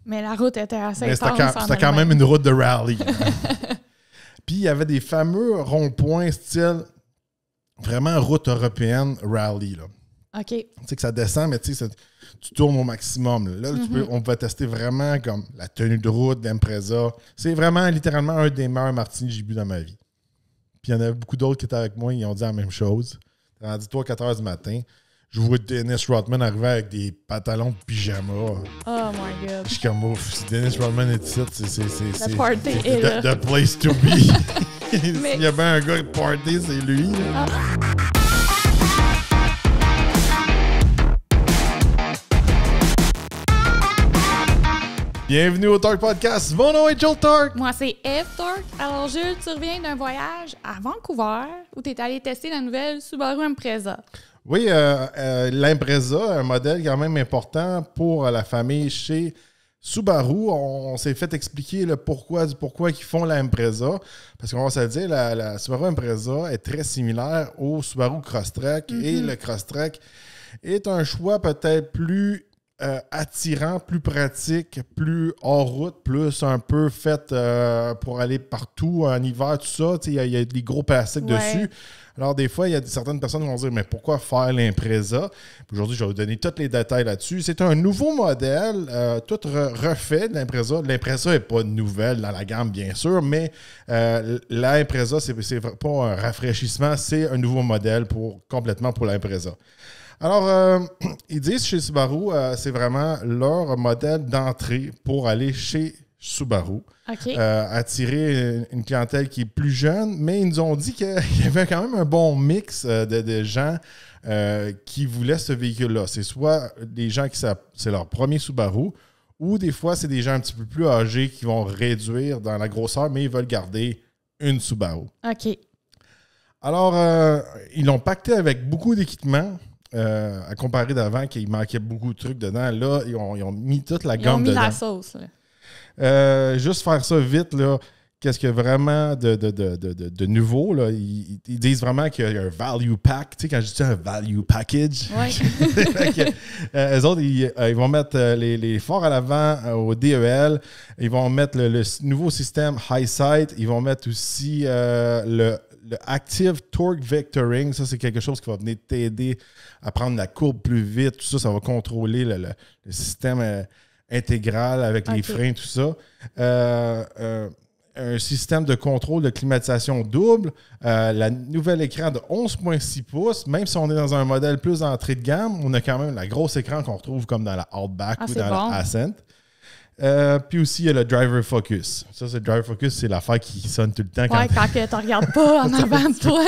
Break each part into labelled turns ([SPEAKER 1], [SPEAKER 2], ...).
[SPEAKER 1] Mais la route était assez
[SPEAKER 2] Mais
[SPEAKER 1] intense.
[SPEAKER 2] c'était quand même une route de rallye. Puis il y avait des fameux ronds-points style vraiment route européenne rallye. Là.
[SPEAKER 1] OK.
[SPEAKER 2] Tu sais que ça descend, mais tu sais, tu tournes au maximum. Là, on peut tester vraiment comme la tenue de route d'Impreza. C'est vraiment littéralement un des meilleurs martinis que j'ai bu dans ma vie. Puis il y en avait beaucoup d'autres qui étaient avec moi, ils ont dit la même chose. T'as dit 4 heures du matin. Je vois Dennis Rodman arriver avec des pantalons de pyjama.
[SPEAKER 1] Oh my God.
[SPEAKER 2] Je suis comme, ouf, si Dennis Rodman est ici, c'est
[SPEAKER 1] Le party est là.
[SPEAKER 2] the place to be.
[SPEAKER 1] Mais...
[SPEAKER 2] S'il y avait un gars qui party, c'est lui.
[SPEAKER 1] Ah.
[SPEAKER 2] Bienvenue au Torque Podcast. Mon nom est Joel Torque.
[SPEAKER 1] Moi, c'est Eve Torque. Alors, Jules, tu reviens d'un voyage à Vancouver où tu es allé tester la nouvelle Subaru Impreza.
[SPEAKER 2] Oui, l'Impreza, un modèle quand même important pour la famille chez Subaru. On s'est fait expliquer le pourquoi du pourquoi ils font la Impreza. Parce qu'on va se le dire, la Subaru Impreza est très similaire au Subaru Crosstrek. Et le Crosstrek est un choix peut-être plus attirant, plus pratique, plus hors route, plus un peu fait pour aller partout en hiver, tout ça. Il y a des gros plastiques dessus. Alors, des fois, il y a certaines personnes qui vont dire « Mais pourquoi faire l'Impreza? » Aujourd'hui, je vais vous donner tous les détails là-dessus. C'est un nouveau modèle, tout refait de l'Impreza. L'Impreza n'est pas nouvelle dans la gamme, bien sûr, mais l'Impreza, c'est pas un rafraîchissement, c'est un nouveau modèle complètement pour l'Impreza. Alors, ils disent chez Subaru, c'est vraiment leur modèle d'entrée pour aller chez Subaru.
[SPEAKER 1] Okay.
[SPEAKER 2] Attirer une clientèle qui est plus jeune, mais ils nous ont dit qu'il y avait quand même un bon mix de gens qui voulaient ce véhicule-là. C'est soit des gens qui c'est leur premier Subaru, ou des fois, c'est des gens un petit peu plus âgés qui vont réduire dans la grosseur, mais ils veulent garder une Subaru.
[SPEAKER 1] OK.
[SPEAKER 2] Alors, ils l'ont pacté avec beaucoup d'équipements. À comparer d'avant, qu'il manquait beaucoup de trucs dedans. Là, ils ont mis toute la gamme dedans.
[SPEAKER 1] Ils ont mis la sauce. Là.
[SPEAKER 2] Juste faire ça vite, là, qu'est-ce qu'il y a vraiment de nouveau? Là? Ils disent vraiment qu'il y a un value pack. Tu sais, quand je dis un value package, eux autres, ils vont mettre les phares à l'avant au DEL. Ils vont mettre le nouveau système High Sight. Ils vont mettre aussi le Active Torque Vectoring. Ça, c'est quelque chose qui va venir t'aider à prendre la courbe plus vite. Tout ça, ça va contrôler le système intégral avec les freins, tout ça. Un système de contrôle de climatisation double. La nouvelle écran de 11,6 pouces. Même si on est dans un modèle plus entrée de gamme, on a quand même la grosse écran qu'on retrouve comme dans la Outback ou dans la Ascent. Puis aussi, il y a le Driver Focus. Ça, c'est le Driver Focus, c'est l'affaire qui sonne tout le temps.
[SPEAKER 1] Quand tu ne regardes pas en avant de toi.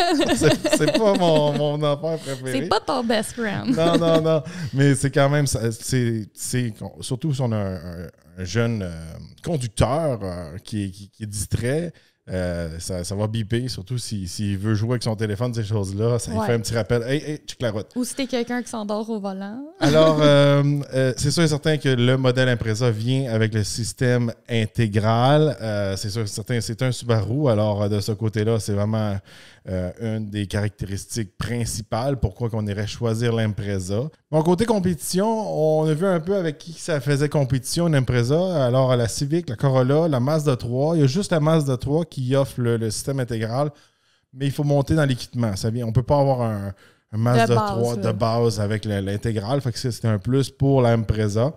[SPEAKER 2] C'est pas mon affaire préférée.
[SPEAKER 1] C'est pas ton best friend.
[SPEAKER 2] Non. Mais c'est quand même... surtout si on a un jeune conducteur qui est distrait, ça va biper, surtout s'il veut jouer avec son téléphone, ces choses-là. Ça lui fait un petit rappel. Hey, check la route.
[SPEAKER 1] Ou si t'es quelqu'un qui s'endort au volant.
[SPEAKER 2] Alors, c'est sûr et certain que le modèle Impreza vient avec le système intégral. C'est sûr et certain, c'est un Subaru. Alors, de ce côté-là, c'est vraiment une des caractéristiques principales. Pourquoi qu'on irait choisir l'Impreza. Bon, côté compétition, on a vu un peu avec qui ça faisait compétition, l'Impreza. Alors, la Civic, la Corolla, la Mazda 3. Il y a juste la Mazda 3 qui offre le système intégral, mais il faut monter dans l'équipement. On ne peut pas avoir un Mazda 3 de base avec l'intégral. Fait que c'est un plus pour l'Impreza.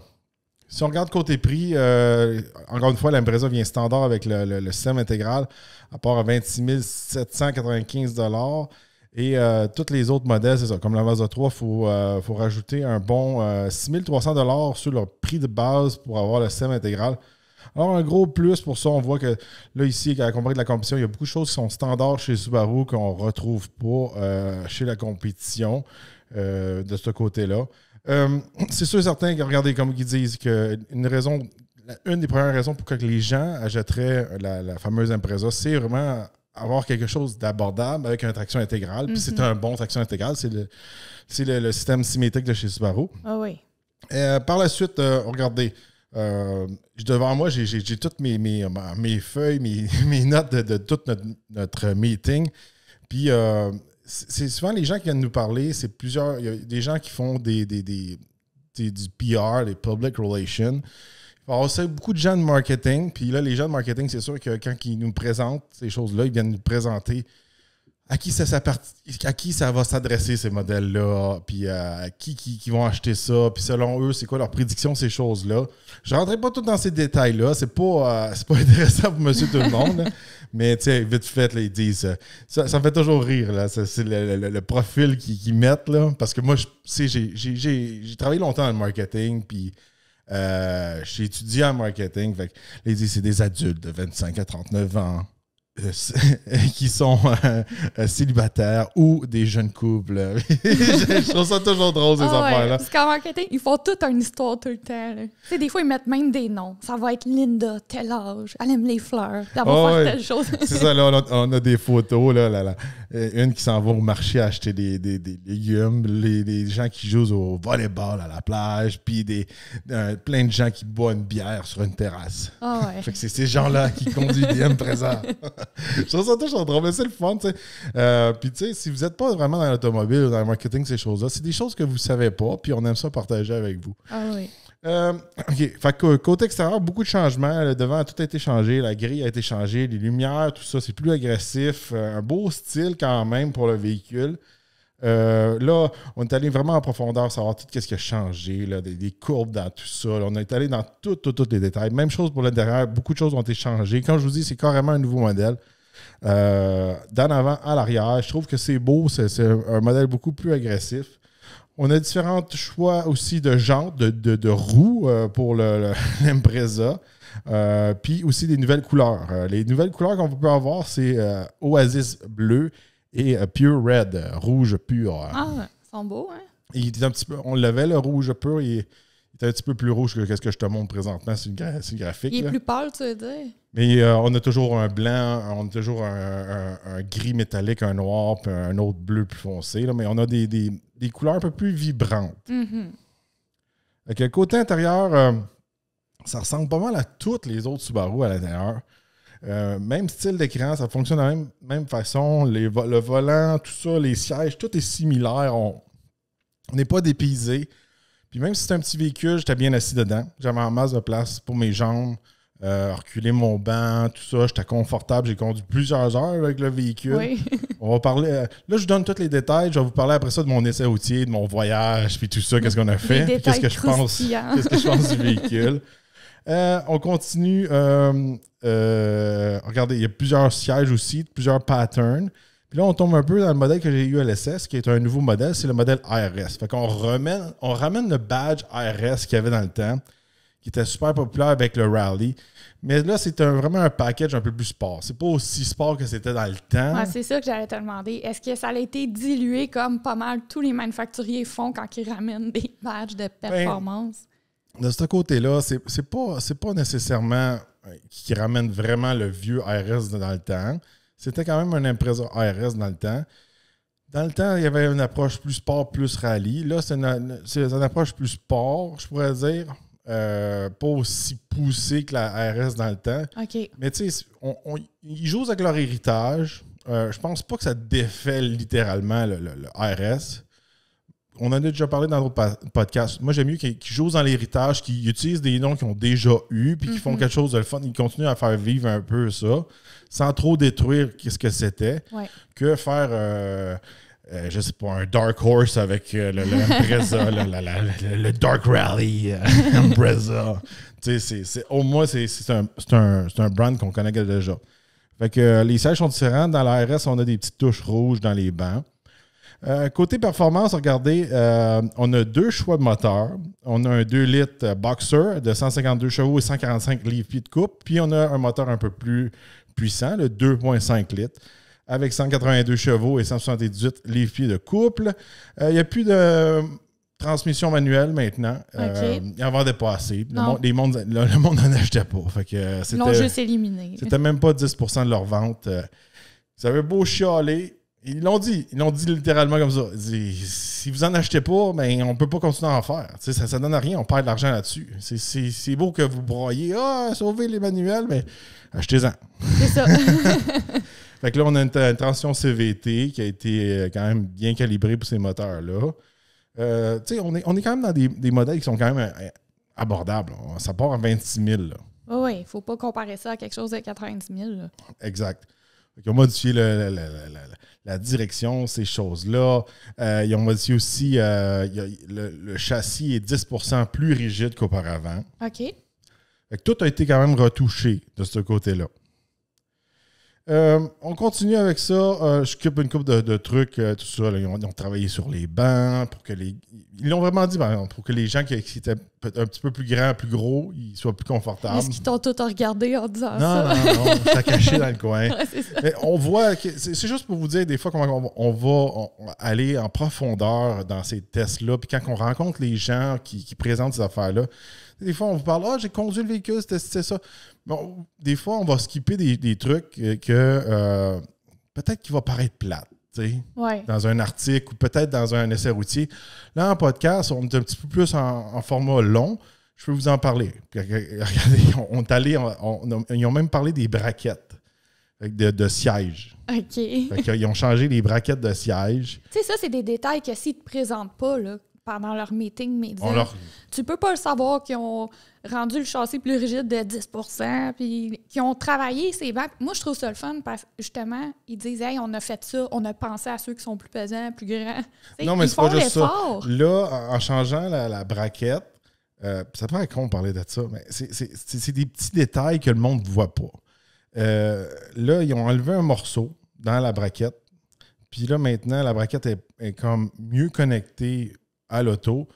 [SPEAKER 2] Si on regarde côté prix, encore une fois, l'Impreza vient standard avec le système intégral, à part à 26 795 $. Et tous les autres modèles, c'est ça. Comme la Mazda 3, il faut rajouter un bon 6 300 $ sur leur prix de base pour avoir le système intégral. Alors, un gros plus pour ça, on voit que là, ici, à comparer de la compétition, il y a beaucoup de choses qui sont standards chez Subaru qu'on ne retrouve pas chez la compétition de ce côté-là. C'est sûr et certain que, regardez, comme ils disent, une des premières raisons pourquoi les gens achèteraient la fameuse Impreza, c'est vraiment avoir quelque chose d'abordable avec une traction intégrale. Puis c'est un bon traction intégrale, c'est le système symétrique de chez Subaru.
[SPEAKER 1] Ah oui.
[SPEAKER 2] Par la suite, regardez. Devant moi, j'ai toutes mes feuilles, mes notes de tout notre meeting. Puis, c'est souvent les gens qui viennent nous parler, il y a des gens qui font du PR, des public relations. faut avoir aussi beaucoup de gens de marketing. Puis là, les gens de marketing, c'est sûr que quand ils nous présentent ces choses-là, ils viennent nous présenter à qui ça va s'adresser, ces modèles-là, puis à qui vont acheter ça, puis selon eux, c'est quoi leur prédiction, ces choses-là. Je ne rentrerai pas tout dans ces détails-là. C'est pas intéressant pour monsieur tout le monde. Là. Mais, tu sais, vite fait, là, ils disent... ça me fait toujours rire, là. C'est le profil qu'ils mettent, là. Parce que moi, j'ai travaillé longtemps dans le marketing, puis j'ai étudié en marketing. Fait que, là, ils disent c'est des adultes de 25 à 39 ans. Qui sont célibataires ou des jeunes couples. Je trouve ça toujours drôle, ces affaires-là.
[SPEAKER 1] Parce qu'en marketing, ils font toute une histoire tout le temps. Tu sais, des fois, ils mettent même des noms. Ça va être Linda, tel âge, elle aime les fleurs, elle va faire telle chose.
[SPEAKER 2] C'est ça, là, on a des photos. Là. Une qui s'en va au marché acheter des légumes, les gens qui jouent au volleyball à la plage, puis plein de gens qui boivent une bière sur une terrasse. Fait que c'est ces gens-là qui conduisent des présents. Je trouve ça toujours drôle, mais c'est le fun, tu sais. Puis, tu sais, si vous n'êtes pas vraiment dans l'automobile ou dans le marketing, ces choses-là, c'est des choses que vous ne savez pas, puis on aime ça partager avec vous. OK. Fait que côté extérieur, beaucoup de changements. Le devant a tout été changé, la grille a été changée, les lumières, tout ça, c'est plus agressif. Un beau style quand même pour le véhicule. Là, on est allé vraiment en profondeur, savoir tout ce qui a changé, là, des courbes dans tout ça. Là, on est allé dans tous les détails. Même chose pour l'intérieur, beaucoup de choses ont été changées. Comme je vous dis, c'est carrément un nouveau modèle. D'en avant à l'arrière, je trouve que c'est beau, c'est un modèle beaucoup plus agressif. On a différents choix aussi de jantes, de roues pour l'Impreza. Puis aussi des nouvelles couleurs. Les nouvelles couleurs qu'on peut avoir, c'est Oasis bleu et Pure Red, rouge pur.
[SPEAKER 1] Ah, ils sont beaux, hein?
[SPEAKER 2] Il était un petit peu, on l'avait, le rouge pur, il était un petit peu plus rouge que ce que je te montre présentement sur le graphique.
[SPEAKER 1] Il est
[SPEAKER 2] là.
[SPEAKER 1] plus pâle, tu veux dire?
[SPEAKER 2] Mais on a toujours un blanc, on a toujours un gris métallique, un noir, puis un autre bleu plus foncé. Là, mais on a des couleurs un peu plus vibrantes.
[SPEAKER 1] Mm-hmm.
[SPEAKER 2] Avec le côté intérieur, ça ressemble pas mal à toutes les autres Subaru à l'intérieur. Même style d'écran, ça fonctionne de la même façon. Le volant, tout ça, les sièges, tout est similaire. On n'est pas dépaysé. Puis même si c'est un petit véhicule, j'étais bien assis dedans. J'avais en masse de place pour mes jambes, reculer mon banc, tout ça. J'étais confortable. J'ai conduit plusieurs heures avec le véhicule. Oui. On va parler. Là, je vous donne tous les détails. Je vais vous parler après ça de mon essai routier, de mon voyage, puis tout ça, qu'est-ce qu'on a fait, qu'est-ce que je pense du véhicule. On continue. Regardez, il y a plusieurs sièges aussi, plusieurs patterns. Puis là, on tombe un peu dans le modèle que j'ai eu à l'SS, qui est un nouveau modèle, c'est le modèle ARS. Fait qu'on ramène le badge ARS qu'il y avait dans le temps, qui était super populaire avec le Rally. Mais là, c'est vraiment un package un peu plus sport. C'est pas aussi sport que c'était dans le temps.
[SPEAKER 1] Ouais, c'est ça que j'allais te demander. Est-ce que ça a été dilué comme pas mal tous les manufacturiers font quand ils ramènent des badges de performance?
[SPEAKER 2] De ce côté-là, c'est pas nécessairement qui ramène vraiment le vieux ARS dans le temps. C'était quand même un Impreza ARS dans le temps. Dans le temps, il y avait une approche plus sport, plus rallye. Là, c'est une approche plus sport, je pourrais dire. Pas aussi poussée que la ARS dans le temps.
[SPEAKER 1] OK.
[SPEAKER 2] Mais tu sais, ils jouent avec leur héritage. Je pense pas que ça défait littéralement le ARS. On en a déjà parlé dans d'autres podcasts. Moi, j'aime mieux qu'ils jouent dans l'héritage, qu'ils utilisent des noms qu'ils ont déjà eus, puis qu'ils font quelque chose de le fun. Ils continuent à faire vivre un peu ça, sans trop détruire ce que c'était, que faire, je sais pas, un Dark Horse avec l'Impreza, le Dark Rally Impreza. Au moins, c'est un brand qu'on connaît déjà. Fait que les sièges sont différents. Dans l'ARS, on a des petites touches rouges dans les bancs. Côté performance, regardez, on a deux choix de moteurs. On a un 2 litres Boxer de 152 chevaux et 145 livres-pieds de couple. Puis on a un moteur un peu plus puissant, le 2,5 litres, avec 182 chevaux et 178 livres-pieds de couple. Il n'y a plus de transmission manuelle maintenant. Il en vendait pas assez. Le monde n'en achetait pas. Fait que,
[SPEAKER 1] ils l'ont juste éliminé.
[SPEAKER 2] C'était même pas 10% de leur vente. Ils avaient beau chialer. Ils l'ont dit littéralement comme ça. Si vous en achetez pas, ben, on ne peut pas continuer à en faire. Ça ne donne rien, on perd de l'argent là-dessus. C'est beau que vous broyez, sauvez les manuels, mais achetez-en. C'est ça. Fait que là, on a une transmission CVT qui a été quand même bien calibrée pour ces moteurs-là. On est quand même dans des modèles qui sont quand même abordable. Ça part à 26 000. Là.
[SPEAKER 1] Oui, il ne faut pas comparer ça à quelque chose de 90 000. Là.
[SPEAKER 2] Exact. Ils ont modifié la direction, ces choses-là. Ils ont modifié aussi le châssis est 10% plus rigide qu'auparavant.
[SPEAKER 1] OK.
[SPEAKER 2] Fait que tout a été quand même retouché de ce côté-là. On continue avec ça. Je coupe une couple de trucs, tout ça. Là, ils ont travaillé sur les bancs pour que ils l'ont vraiment dit, pour que les gens qui étaient un petit peu plus grands, plus gros, ils soient plus confortables.
[SPEAKER 1] Est-ce qu'ils t'ont tout regardé en disant
[SPEAKER 2] non,
[SPEAKER 1] ça?
[SPEAKER 2] Non, ça caché dans le coin.
[SPEAKER 1] Ouais, c'est ça.
[SPEAKER 2] Mais on voit que c'est juste pour vous dire des fois comment on va aller en profondeur dans ces tests-là. Puis quand on rencontre les gens qui présentent ces affaires-là, des fois on vous parle j'ai conduit le véhicule, c'était ça. Bon, des fois, on va skipper des trucs que peut-être qu'il va paraître plate.
[SPEAKER 1] Ouais.
[SPEAKER 2] Dans un article ou peut-être dans un essai routier. Là, en podcast, on est un petit peu plus en format long. Je peux vous en parler. Puis, regardez, on est allé, ils ont même parlé des braquettes de siège.
[SPEAKER 1] OK.
[SPEAKER 2] Ils ont changé les braquettes de siège.
[SPEAKER 1] Tu sais, ça, c'est des détails que s'ils ne te présentent pas là, pendant leur meeting média, tu peux pas le savoir qu'ils ont rendu le châssis plus rigide de 10 % puis qu'ils ont travaillé ces bancs. Moi, je trouve ça le fun parce que, justement, ils disent « Hey, on a fait ça, on a pensé à ceux qui sont plus pesants, plus grands. »
[SPEAKER 2] Non, mais c'est pas juste ça.
[SPEAKER 1] L'effort.
[SPEAKER 2] Là, en changeant la braquette, ça paraît con de parler de ça, mais c'est des petits détails que le monde ne voit pas. Là, ils ont enlevé un morceau dans la braquette. Puis là, maintenant, la braquette est comme mieux connectée à l'auto.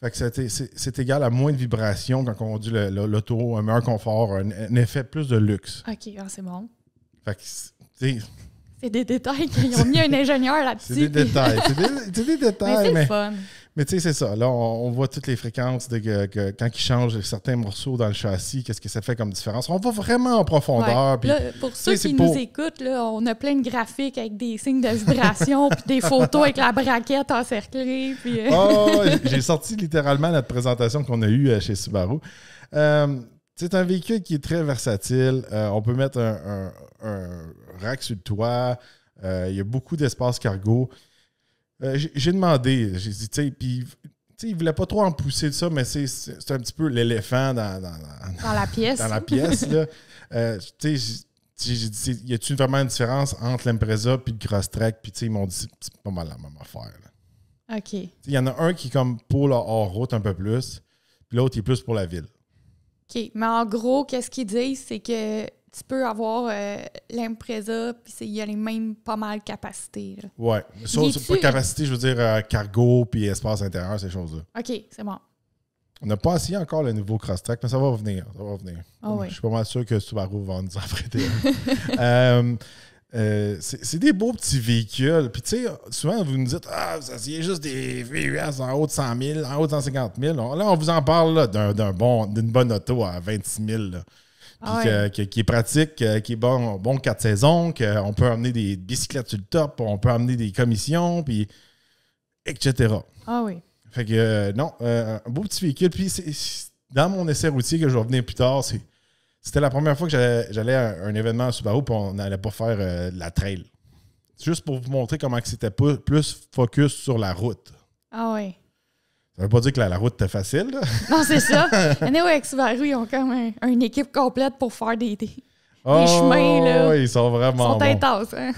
[SPEAKER 2] Fait que c'est égal à moins de vibrations quand on conduit l'auto, un meilleur confort, un effet plus de luxe.
[SPEAKER 1] OK, c'est bon.
[SPEAKER 2] Fait que,
[SPEAKER 1] c'est des détails qu'ils ont mis un ingénieur là-dessus.
[SPEAKER 2] C'est des détails. C'est des détails.
[SPEAKER 1] Mais c'est le fun.
[SPEAKER 2] Mais tu sais, c'est ça. Là, on voit toutes les fréquences que quand ils changent certains morceaux dans le châssis, qu'est-ce que ça fait comme différence. On va vraiment en profondeur.
[SPEAKER 1] Ouais.
[SPEAKER 2] Puis,
[SPEAKER 1] là, pour ceux qui nous écoutent, là, on a plein de graphiques avec des signes de vibration puis des photos avec la braquette encerclée. Puis,
[SPEAKER 2] j'ai sorti littéralement notre présentation qu'on a eue chez Subaru. C'est un véhicule qui est très versatile. On peut mettre un rack sur le toit. Il y a beaucoup d'espace cargo. J'ai demandé, j'ai dit, tu sais, puis il ne voulait pas trop en pousser de ça, mais c'est un petit peu l'éléphant dans
[SPEAKER 1] la pièce.
[SPEAKER 2] Dans la pièce, là. Tu sais, j'ai dit, y a-t-il vraiment une différence entre l'Impreza et le Crosstrek? Puis, tu sais, ils m'ont dit, c'est pas mal la même affaire. Là.
[SPEAKER 1] OK.
[SPEAKER 2] Il y en a un qui est comme pour la hors-route un peu plus, puis l'autre, il est plus pour la ville.
[SPEAKER 1] OK. Mais en gros, qu'est-ce qu'ils disent, c'est que tu peux avoir l'Impreza, puis il y a les mêmes pas mal capacités.
[SPEAKER 2] Oui. C'est pas capacité, je veux dire cargo puis espace intérieur, ces choses-là.
[SPEAKER 1] OK, c'est bon.
[SPEAKER 2] On n'a pas essayé encore le nouveau Crosstrek, mais ça va venir.
[SPEAKER 1] Oh, oui.
[SPEAKER 2] Je suis pas mal sûr que Subaru va nous en prêter. C'est des beaux petits véhicules. Puis, tu sais, souvent, vous nous dites ça c'est juste des VUS en haut de 100 000, en haut de 150 000. Là, on vous en parle d'une bonne auto à 26 000. Là. Puis qui est pratique, qui est bon 4 saisons, qu'on peut amener des bicyclettes sur le top, on peut amener des commissions, puis etc.
[SPEAKER 1] Ah oui.
[SPEAKER 2] Fait que non, un beau petit véhicule. Puis dans mon essai routier que je vais revenir plus tard, c'était la première fois que j'allais à un événement à Subaru et on n'allait pas faire de la trail. C'est juste pour vous montrer comment c'était plus focus sur la route.
[SPEAKER 1] Ah oui.
[SPEAKER 2] Ça veut pas dire que la route était facile. Là.
[SPEAKER 1] Non, c'est ça. Mais avec Subaru, ils ont quand même une équipe complète pour faire des chemins. Là.
[SPEAKER 2] Oui, ils sont vraiment
[SPEAKER 1] Ils sont intenses. Hein?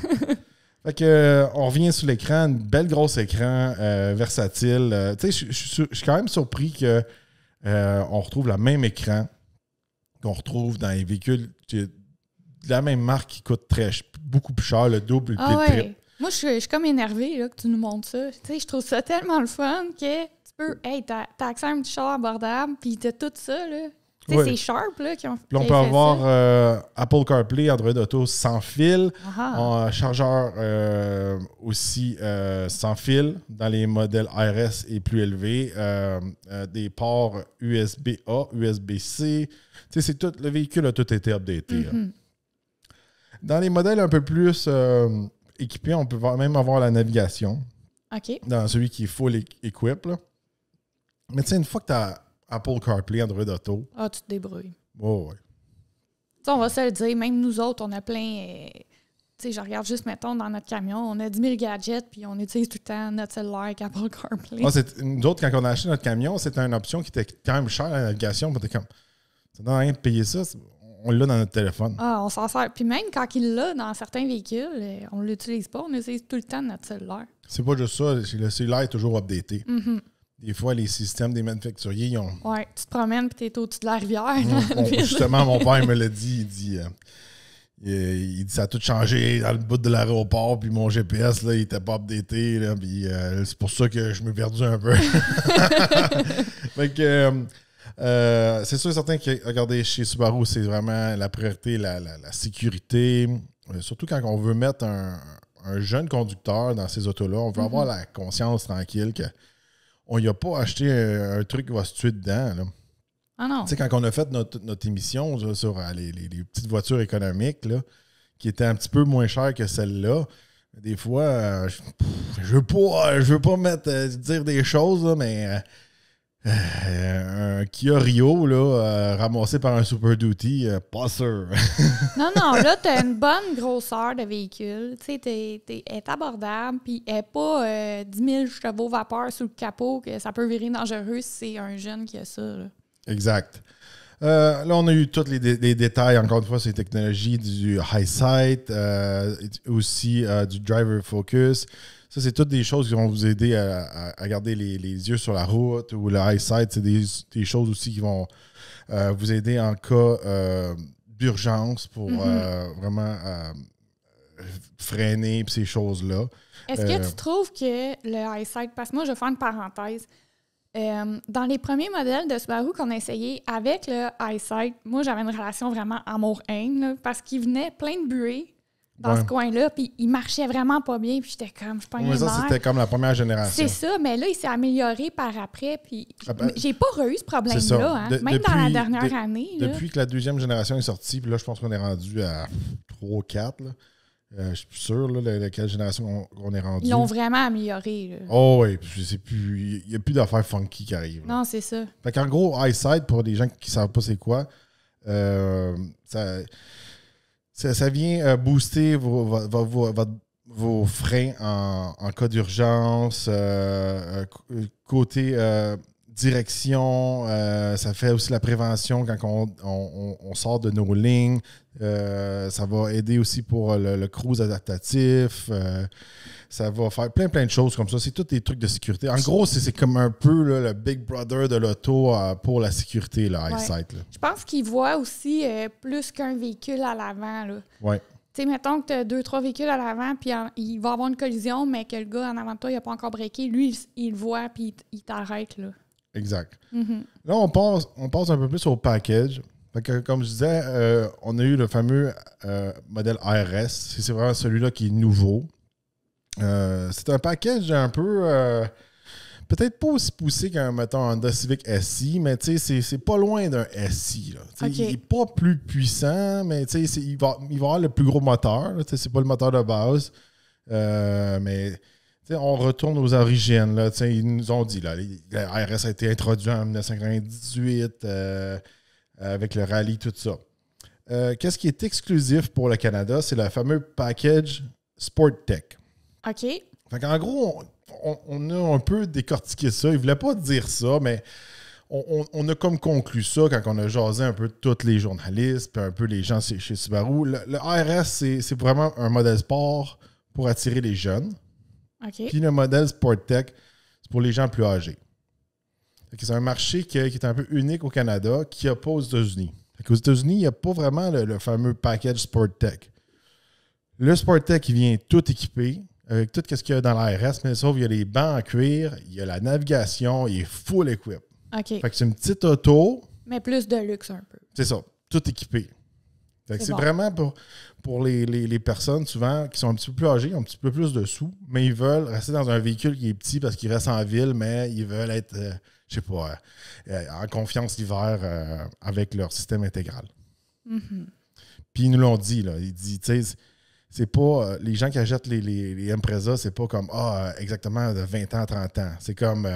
[SPEAKER 2] Fait que, on revient sur l'écran, une belle grosse écran versatile. Tu sais, je suis quand même surpris qu'on retrouve le même écran qu'on retrouve dans les véhicules de la même marque qui coûte beaucoup plus cher, le double, le triple.
[SPEAKER 1] Moi, je suis comme énervée là, que tu nous montres ça. Tu sais, je trouve ça tellement le fun que t'as accès à un petit char abordable, puis t'as tout ça, là. Tu sais, c'est Sharp, là, qui ont fait ça.
[SPEAKER 2] On peut avoir Apple CarPlay, Android Auto sans fil, chargeur aussi sans fil dans les modèles RS et plus élevés, des ports USB-A, USB-C. Tu sais, c'est tout, le véhicule a tout été updaté. Mm-hmm. Dans les modèles un peu plus équipés, on peut même avoir la navigation.
[SPEAKER 1] OK.
[SPEAKER 2] Dans celui qui est full equip, là. Mais tu sais, une fois que tu as Apple CarPlay, Android Auto...
[SPEAKER 1] Ah, tu te débrouilles.
[SPEAKER 2] Oh, ouais.
[SPEAKER 1] Tu sais, on va se le dire, même nous autres, on a plein... sais, je regarde juste, mettons, dans notre camion, on a 10 000 gadgets, puis on utilise tout le temps notre cellulaire avec Apple CarPlay.
[SPEAKER 2] Nous autres, quand on a acheté notre camion, c'était une option qui était quand même chère, la navigation. Ça ne donne rien de payer ça. On l'a dans notre téléphone.
[SPEAKER 1] Ah, on s'en sert. Puis même quand il l'a dans certains véhicules, on ne l'utilise pas. On utilise tout le temps notre cellulaire.
[SPEAKER 2] C'est pas juste ça. Le cellulaire est toujours updaté.
[SPEAKER 1] Mm-hmm.
[SPEAKER 2] Des fois, les systèmes des manufacturiers, ils ont...
[SPEAKER 1] Ouais, tu te promènes et tu es au-dessus de la rivière.
[SPEAKER 2] Justement, mon père me l'a dit. Il dit ça a tout changé dans le bout de l'aéroport, puis mon GPS, là, il était pas updaté. Là, puis, c'est pour ça que je m'ai perdu un peu. Fait que... c'est sûr et certain que, regardez, chez Subaru, c'est vraiment la priorité, la sécurité. Surtout quand on veut mettre un jeune conducteur dans ces autos-là, on veut avoir la conscience tranquille qu'on n'y a pas acheté un truc qui va se tuer dedans. Là.
[SPEAKER 1] Ah non.
[SPEAKER 2] Tu sais, quand on a fait notre émission là, sur les petites voitures économiques, là, qui étaient un petit peu moins chères que celle-là, des fois, je veux pas dire des choses, là, mais... un Kia Rio là, ramassé par un Super Duty, pas sûr.
[SPEAKER 1] Non, là, t'as une bonne grosseur de véhicule. Tu sais, elle est abordable, puis elle n'est pas 10 000 chevaux vapeur sous le capot, que ça peut virer dangereux si c'est un jeune qui a ça. Là.
[SPEAKER 2] Exact. Là, on a eu tous les détails, encore une fois, sur les technologies du High-Sight, aussi du Driver Focus. Ça, c'est toutes des choses qui vont vous aider à garder les yeux sur la route, ou le High-Sight, c'est des choses aussi qui vont vous aider en cas d'urgence pour vraiment freiner ces choses-là.
[SPEAKER 1] Est-ce que tu trouves que le High-Sight, parce que moi, je vais faire une parenthèse, dans les premiers modèles de Subaru qu'on a essayé avec le High-Sight, moi, j'avais une relation vraiment amour-haine, là, parce qu'il venait plein de buée dans ce coin-là, puis il marchait vraiment pas bien, puis j'étais comme, je pognais les nerfs.
[SPEAKER 2] C'était comme la première génération.
[SPEAKER 1] C'est ça, mais là, il s'est amélioré par après, puis j'ai pas eu ce problème-là, hein, même dans la dernière année.
[SPEAKER 2] Depuis que la deuxième génération est sortie, puis là, je pense qu'on est rendu à 3 ou 4, là. Je suis plus sûr de quelle génération on est rendu.
[SPEAKER 1] Ils l'ont vraiment amélioré. Là.
[SPEAKER 2] Oh oui, il n'y a plus d'affaires funky qui arrivent.
[SPEAKER 1] Non, c'est ça.
[SPEAKER 2] Fait qu'en gros, High-Sight, pour les gens qui ne savent pas c'est quoi, ça vient booster vos freins en cas d'urgence, côté direction, ça fait aussi la prévention quand on sort de nos lignes. Ça va aider aussi pour le cruise adaptatif. Ça va faire plein de choses comme ça. C'est tous des trucs de sécurité. En gros, c'est comme un peu là, le Big Brother de l'auto pour la sécurité, le High-Sight.
[SPEAKER 1] Je pense qu'il voit aussi plus qu'un véhicule à l'avant.
[SPEAKER 2] Oui.
[SPEAKER 1] Tu sais, mettons que tu as 2-3 véhicules à l'avant, puis il va avoir une collision, mais que le gars en avant de toi, il n'a pas encore breaké. Lui, il le voit, puis il t'arrête. Là.
[SPEAKER 2] Exact.
[SPEAKER 1] Mm-hmm.
[SPEAKER 2] Là, on passe un peu plus au package. Fait que, comme je disais, on a eu le fameux modèle RS. C'est vraiment celui-là qui est nouveau. C'est un package un peu... peut-être pas aussi poussé qu'un, mettons, Honda Civic SI, mais c'est pas loin d'un SI. Là. Okay. Il n'est pas plus puissant, mais il va avoir le plus gros moteur. C'est pas le moteur de base. Mais... on retourne aux origines. Là, ils nous ont dit, là, le RS a été introduit en 1998 avec le rallye, tout ça. Qu'est-ce qui est exclusif pour le Canada? C'est le fameux package Sportec.
[SPEAKER 1] OK.
[SPEAKER 2] Fait qu'en gros, on a un peu décortiqué ça. Ils ne voulaient pas dire ça, mais on a comme conclu ça quand on a jasé un peu tous les journalistes puis un peu les gens chez Subaru. Le RS, c'est vraiment un modèle sport pour attirer les jeunes.
[SPEAKER 1] Okay.
[SPEAKER 2] Puis le modèle Sportec, c'est pour les gens plus âgés. C'est un marché qui est un peu unique au Canada, qu'il n'y a pas aux États-Unis. Aux États-Unis, il n'y a pas vraiment le fameux package Sportec. Le Sportec, il vient tout équipé, avec tout ce qu'il y a dans la RS, mais sauf qu'il y a les bancs en cuir, il y a la navigation, il est full equip.
[SPEAKER 1] Okay.
[SPEAKER 2] Fait que c'est une petite auto.
[SPEAKER 1] Mais plus de luxe un peu.
[SPEAKER 2] C'est ça, tout équipé. C'est bon. Vraiment pour les personnes, souvent, qui sont un petit peu plus âgées, un petit peu plus de sous, mais ils veulent rester dans un véhicule qui est petit parce qu'ils restent en ville, mais ils veulent être, je sais pas, en confiance l'hiver avec leur système intégral.
[SPEAKER 1] Mm-hmm.
[SPEAKER 2] Puis ils nous l'ont dit, là. Ils disent, tu sais, c'est pas... les gens qui achètent les Impreza, c'est pas comme, exactement de 20 ans à 30 ans. C'est comme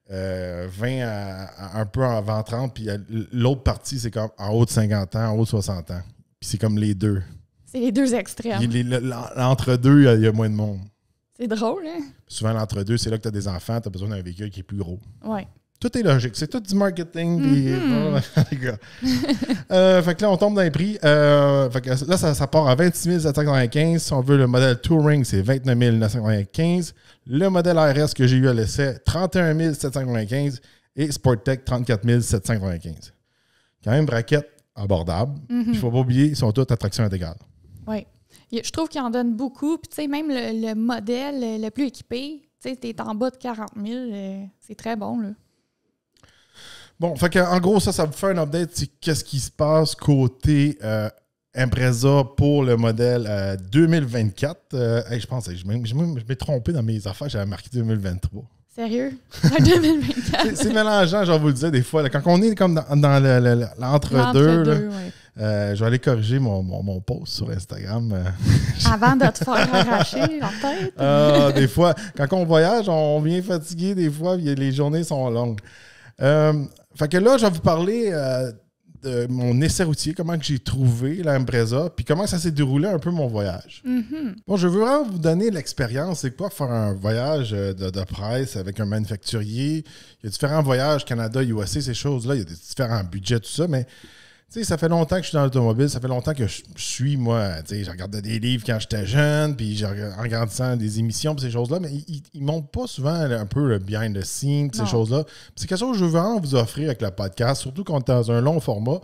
[SPEAKER 2] 20 à un peu avant 30, puis l'autre partie, c'est comme en haut de 50 ans, en haut de 60 ans. Puis c'est comme les deux.
[SPEAKER 1] C'est les deux extrêmes.
[SPEAKER 2] L'entre-deux, il y a moins de monde.
[SPEAKER 1] C'est drôle, hein?
[SPEAKER 2] Souvent, l'entre-deux, c'est là que tu as des enfants, tu as besoin d'un véhicule qui est plus gros.
[SPEAKER 1] Oui.
[SPEAKER 2] Tout est logique. C'est tout du marketing. Les gars. Fait que là, on tombe dans les prix. Fait que là, ça part à 26 795. Si on veut le modèle Touring, c'est 29 995. Le modèle RS que j'ai eu à l'essai, 31 795. Et Sporttech, 34 795. Quand même, braquette abordable. Il ne faut pas oublier, ils sont tous à traction intégrale.
[SPEAKER 1] Oui. Je trouve qu'ils en donnent beaucoup. Puis, tu sais, même le modèle le plus équipé, tu sais, tu es en bas de 40 000. C'est très bon, là.
[SPEAKER 2] Bon, fait que, en gros, ça vous fait un update. C'est qu'est-ce qui se passe côté Impreza pour le modèle 2024. Je pense que je m'ai trompé dans mes affaires. J'avais marqué 2023.
[SPEAKER 1] Sérieux? 2024?
[SPEAKER 2] C'est mélangeant, je vais vous le dire, des fois. Là, quand on est comme dans l'entre-deux, je vais aller corriger mon post sur Instagram.
[SPEAKER 1] Avant de te faire arracher la tête?
[SPEAKER 2] Des fois, quand on voyage, on vient fatigué des fois, les journées sont longues. Fait que là, je vais vous parler de mon essai routier, comment que j'ai trouvé l'Impreza, puis comment ça s'est déroulé un peu mon voyage. Bon, je veux vraiment vous donner l'expérience. C'est quoi faire un voyage de presse avec un manufacturier? Il y a différents voyages, Canada, USA, ces choses-là. Il y a des différents budgets, tout ça, mais tu sais, ça fait longtemps que je suis dans l'automobile. Ça fait longtemps que je suis, moi, tu sais, je regardais des livres quand j'étais jeune, puis en regardant des émissions, puis ces choses-là, mais ils ne montrent pas souvent un peu le behind the scenes, ces choses-là. Puis c'est quelque chose que je veux vraiment vous offrir avec le podcast, surtout quand on est dans un long format.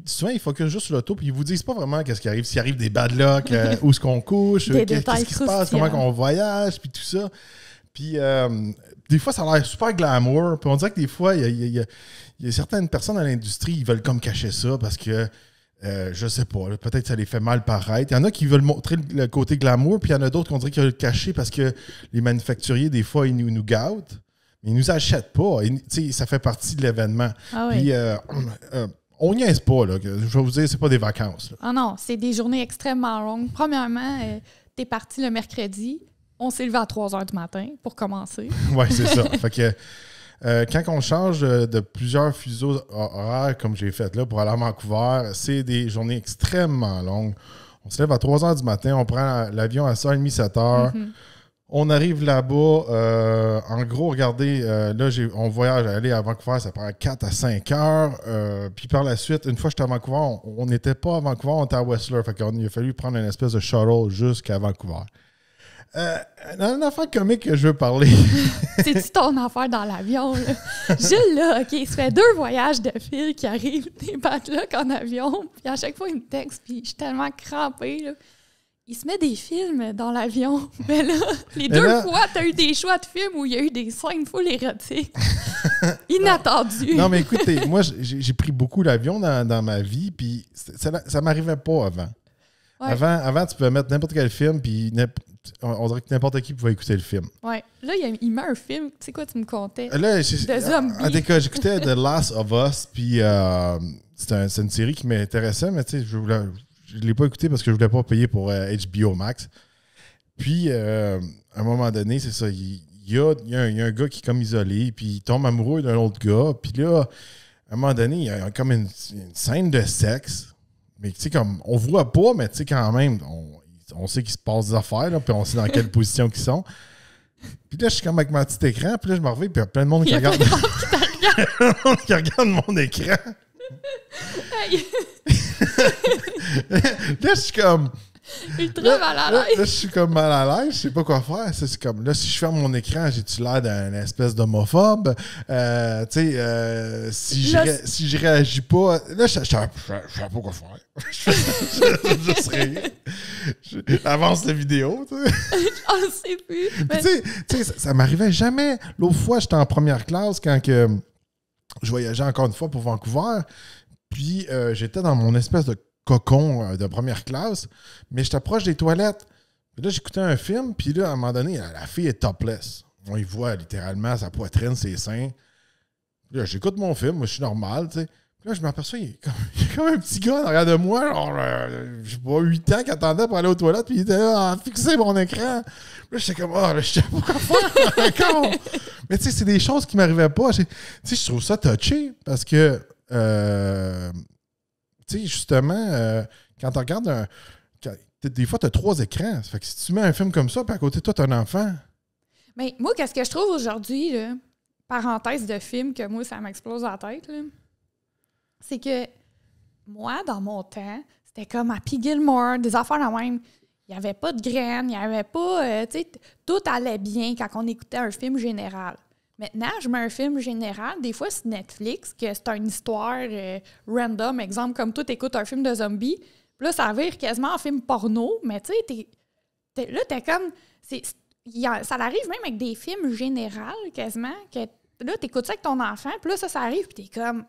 [SPEAKER 2] Souvent, ils focusent juste sur l'auto, puis ils vous disent pas vraiment qu'est-ce qui arrive. S'il arrive des bad luck, où est-ce qu'on couche, qu'est-ce qui se passe, comment on voyage, puis tout ça. Puis des fois, ça a l'air super glamour. Puis on dirait que des fois, il y a certaines personnes dans l'industrie, ils veulent comme cacher ça parce que, je sais pas, peut-être que ça les fait mal paraître. Il y en a qui veulent montrer le côté glamour, puis il y en a d'autres qu'on dirait qu'ils veulent le cacher parce que les manufacturiers, des fois, ils nous gâtent, mais ils nous achètent pas. Ça fait partie de l'événement.
[SPEAKER 1] Ah oui.
[SPEAKER 2] Puis on niaise pas, là. Je vais vous dire, c'est pas des vacances. Là.
[SPEAKER 1] Ah non, c'est des journées extrêmement longues. Premièrement, t'es parti le mercredi. On s'est levé à 3 h du matin pour commencer. Oui,
[SPEAKER 2] c'est ça. Fait que quand on change de plusieurs fuseaux horaires, comme j'ai fait là, pour aller à Vancouver, c'est des journées extrêmement longues. On se lève à 3 h du matin, on prend l'avion à 6h30, 7 h. On arrive là-bas. En gros, regardez, là, on voyage à aller à Vancouver, ça prend 4 à 5 heures. Puis par la suite, une fois que j'étais à Vancouver, on n'était pas à Vancouver, on était à Whistler. Fait qu'il a fallu prendre une espèce de shuttle jusqu'à Vancouver. Une affaire comique que je veux parler.
[SPEAKER 1] C'est-tu ton affaire dans l'avion, là? Jules, là, OK, il se fait 2 voyages de fil qui arrivent, des bad-luck en avion, puis à chaque fois, il me texte, puis je suis tellement crampée, là. Il se met des films dans l'avion. Mais là, les deux fois, t'as eu des choix de films où il y a eu des scènes full érotiques. Inattendues.
[SPEAKER 2] Non, mais écoutez, moi, j'ai pris beaucoup l'avion dans ma vie, puis ça m'arrivait pas avant. Ouais. Avant, tu pouvais mettre n'importe quel film, puis on dirait que n'importe qui pouvait écouter le film.
[SPEAKER 1] Ouais. Là, il met un film. Tu sais quoi, tu me contais?
[SPEAKER 2] Là,
[SPEAKER 1] de zombies.
[SPEAKER 2] En tout cas, j'écoutais The Last of Us, puis c'est une série qui m'intéressait, mais tu sais, je ne l'ai pas écouté parce que je ne voulais pas payer pour HBO Max. Puis, à un moment donné, c'est ça, il y a un gars qui est comme isolé, puis il tombe amoureux d'un autre gars, puis là, à un moment donné, il y a comme une scène de sexe. Mais tu sais, comme, on voit pas, mais tu sais, quand même, on sait qu'il se passe des affaires, là, puis on sait dans quelle position ils sont. Puis là, je suis comme avec mon petit écran, puis là, je me reviens, puis il y a plein de monde qui regarde. Qui regarde mon écran. Là, je suis comme.
[SPEAKER 1] Ultra mal à l'aise.
[SPEAKER 2] Là, je suis comme mal à l'aise, je sais pas quoi faire. C'est comme, là, si je ferme mon écran, j'ai-tu l'air d'un espèce d'homophobe? Tu sais, si je réagis pas, là, je sais pas quoi faire. Je juste rire. J'avance la vidéo, tu sais.
[SPEAKER 1] Je sais plus. Mais...
[SPEAKER 2] Tu sais, ça m'arrivait jamais. L'autre fois, j'étais en première classe quand je voyageais encore une fois pour Vancouver. Puis, j'étais dans mon espèce de cocon de première classe, mais je t'approche des toilettes. Puis là, j'écoutais un film, puis là, à un moment donné, la fille est topless. On y voit littéralement sa poitrine, ses seins. Puis là, j'écoute mon film, moi, je suis normal, tu sais. Puis là, je m'aperçois, il y a comme un petit gars en arrière de moi, genre, je sais pas, 8 ans, qui attendait pour aller aux toilettes, puis il était là à fixer mon écran. Puis là, j'étais comme, là, je sais pas quoi faire encore. Mais tu sais, c'est des choses qui m'arrivaient pas. Tu sais, je trouve ça touché, parce que... tu sais, justement, quand tu regardes des fois, tu as 3 écrans. Ça fait que si tu mets un film comme ça, puis à côté de toi, tu as un enfant.
[SPEAKER 1] Mais moi, qu'est-ce que je trouve aujourd'hui, là, parenthèse de film, que moi, ça m'explose la tête, là, c'est que moi, dans mon temps, c'était comme Happy Gilmore, des affaires la même. Il n'y avait pas de graines, il n'y avait pas... tu sais, tout allait bien quand on écoutait un film général. Maintenant, je mets un film général. Des fois, c'est Netflix, que c'est une histoire random. Exemple, comme toi, t'écoutes un film de zombies. Puis là, ça vire quasiment en film porno. Mais tu sais, là, t'es comme... ça arrive même avec des films généraux, quasiment, que là, t'écoutes ça avec ton enfant. Puis là, ça arrive, puis t'es comme...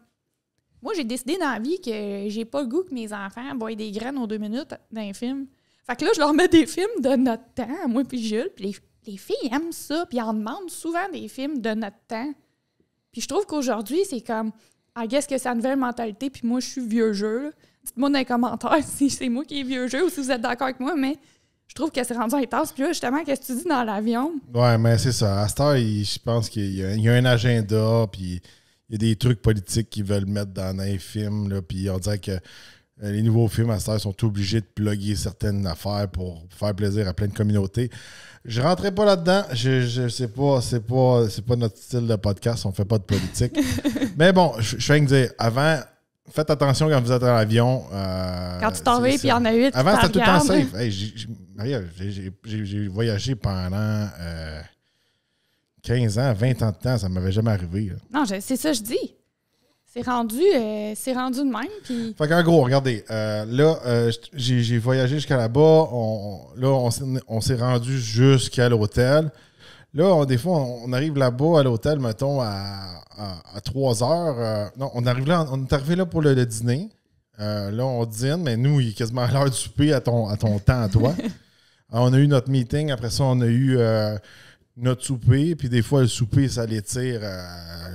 [SPEAKER 1] Moi, j'ai décidé dans la vie que j'ai pas le goût que mes enfants voient des graines aux 2 minutes dans un film. Fait que là, je leur mets des films de notre temps, moi puis Jules, puis les filles aiment ça, puis en demandent souvent des films de notre temps. Puis je trouve qu'aujourd'hui, c'est comme, I guess que c'est une nouvelle mentalité, puis moi, je suis vieux jeu. Là. Dites-moi dans les commentaires si c'est moi qui est vieux jeu ou si vous êtes d'accord avec moi, mais je trouve que c'est rendu intense. Puis là, justement, qu'est-ce que tu dis dans l'avion?
[SPEAKER 2] Ouais, mais c'est ça. À cette heure, je pense qu'il y a un agenda, puis il y a des trucs politiques qu'ils veulent mettre dans les films, là, puis on dirait que les nouveaux films à cette heure sont obligés de plugger certaines affaires pour faire plaisir à plein de communautés. Je rentrais pas là-dedans. Je sais pas, c'est pas notre style de podcast. On fait pas de politique. Mais bon, je viens de dire, avant, faites attention quand vous êtes dans l'avion.
[SPEAKER 1] Quand tu t'en vas, puis il y en a 8.
[SPEAKER 2] Avant, c'était tout le temps safe. Hey, j'ai voyagé pendant 15 ans, 20 ans de temps. Ça m'avait jamais arrivé. Là.
[SPEAKER 1] Non, c'est ça que je dis. C'est rendu de même. Puis...
[SPEAKER 2] Fait qu'en gros, regardez, j'ai voyagé jusqu'à là-bas. On s'est rendu jusqu'à l'hôtel. Là, des fois, on arrive là-bas à l'hôtel, mettons, à 3 heures. Non, on est arrivé là pour le dîner. Là, on dîne, mais nous, il est quasiment à l'heure du souper à ton temps, à toi. On a eu notre meeting. Après ça, on a eu... notre souper, puis des fois, le souper, ça l'étire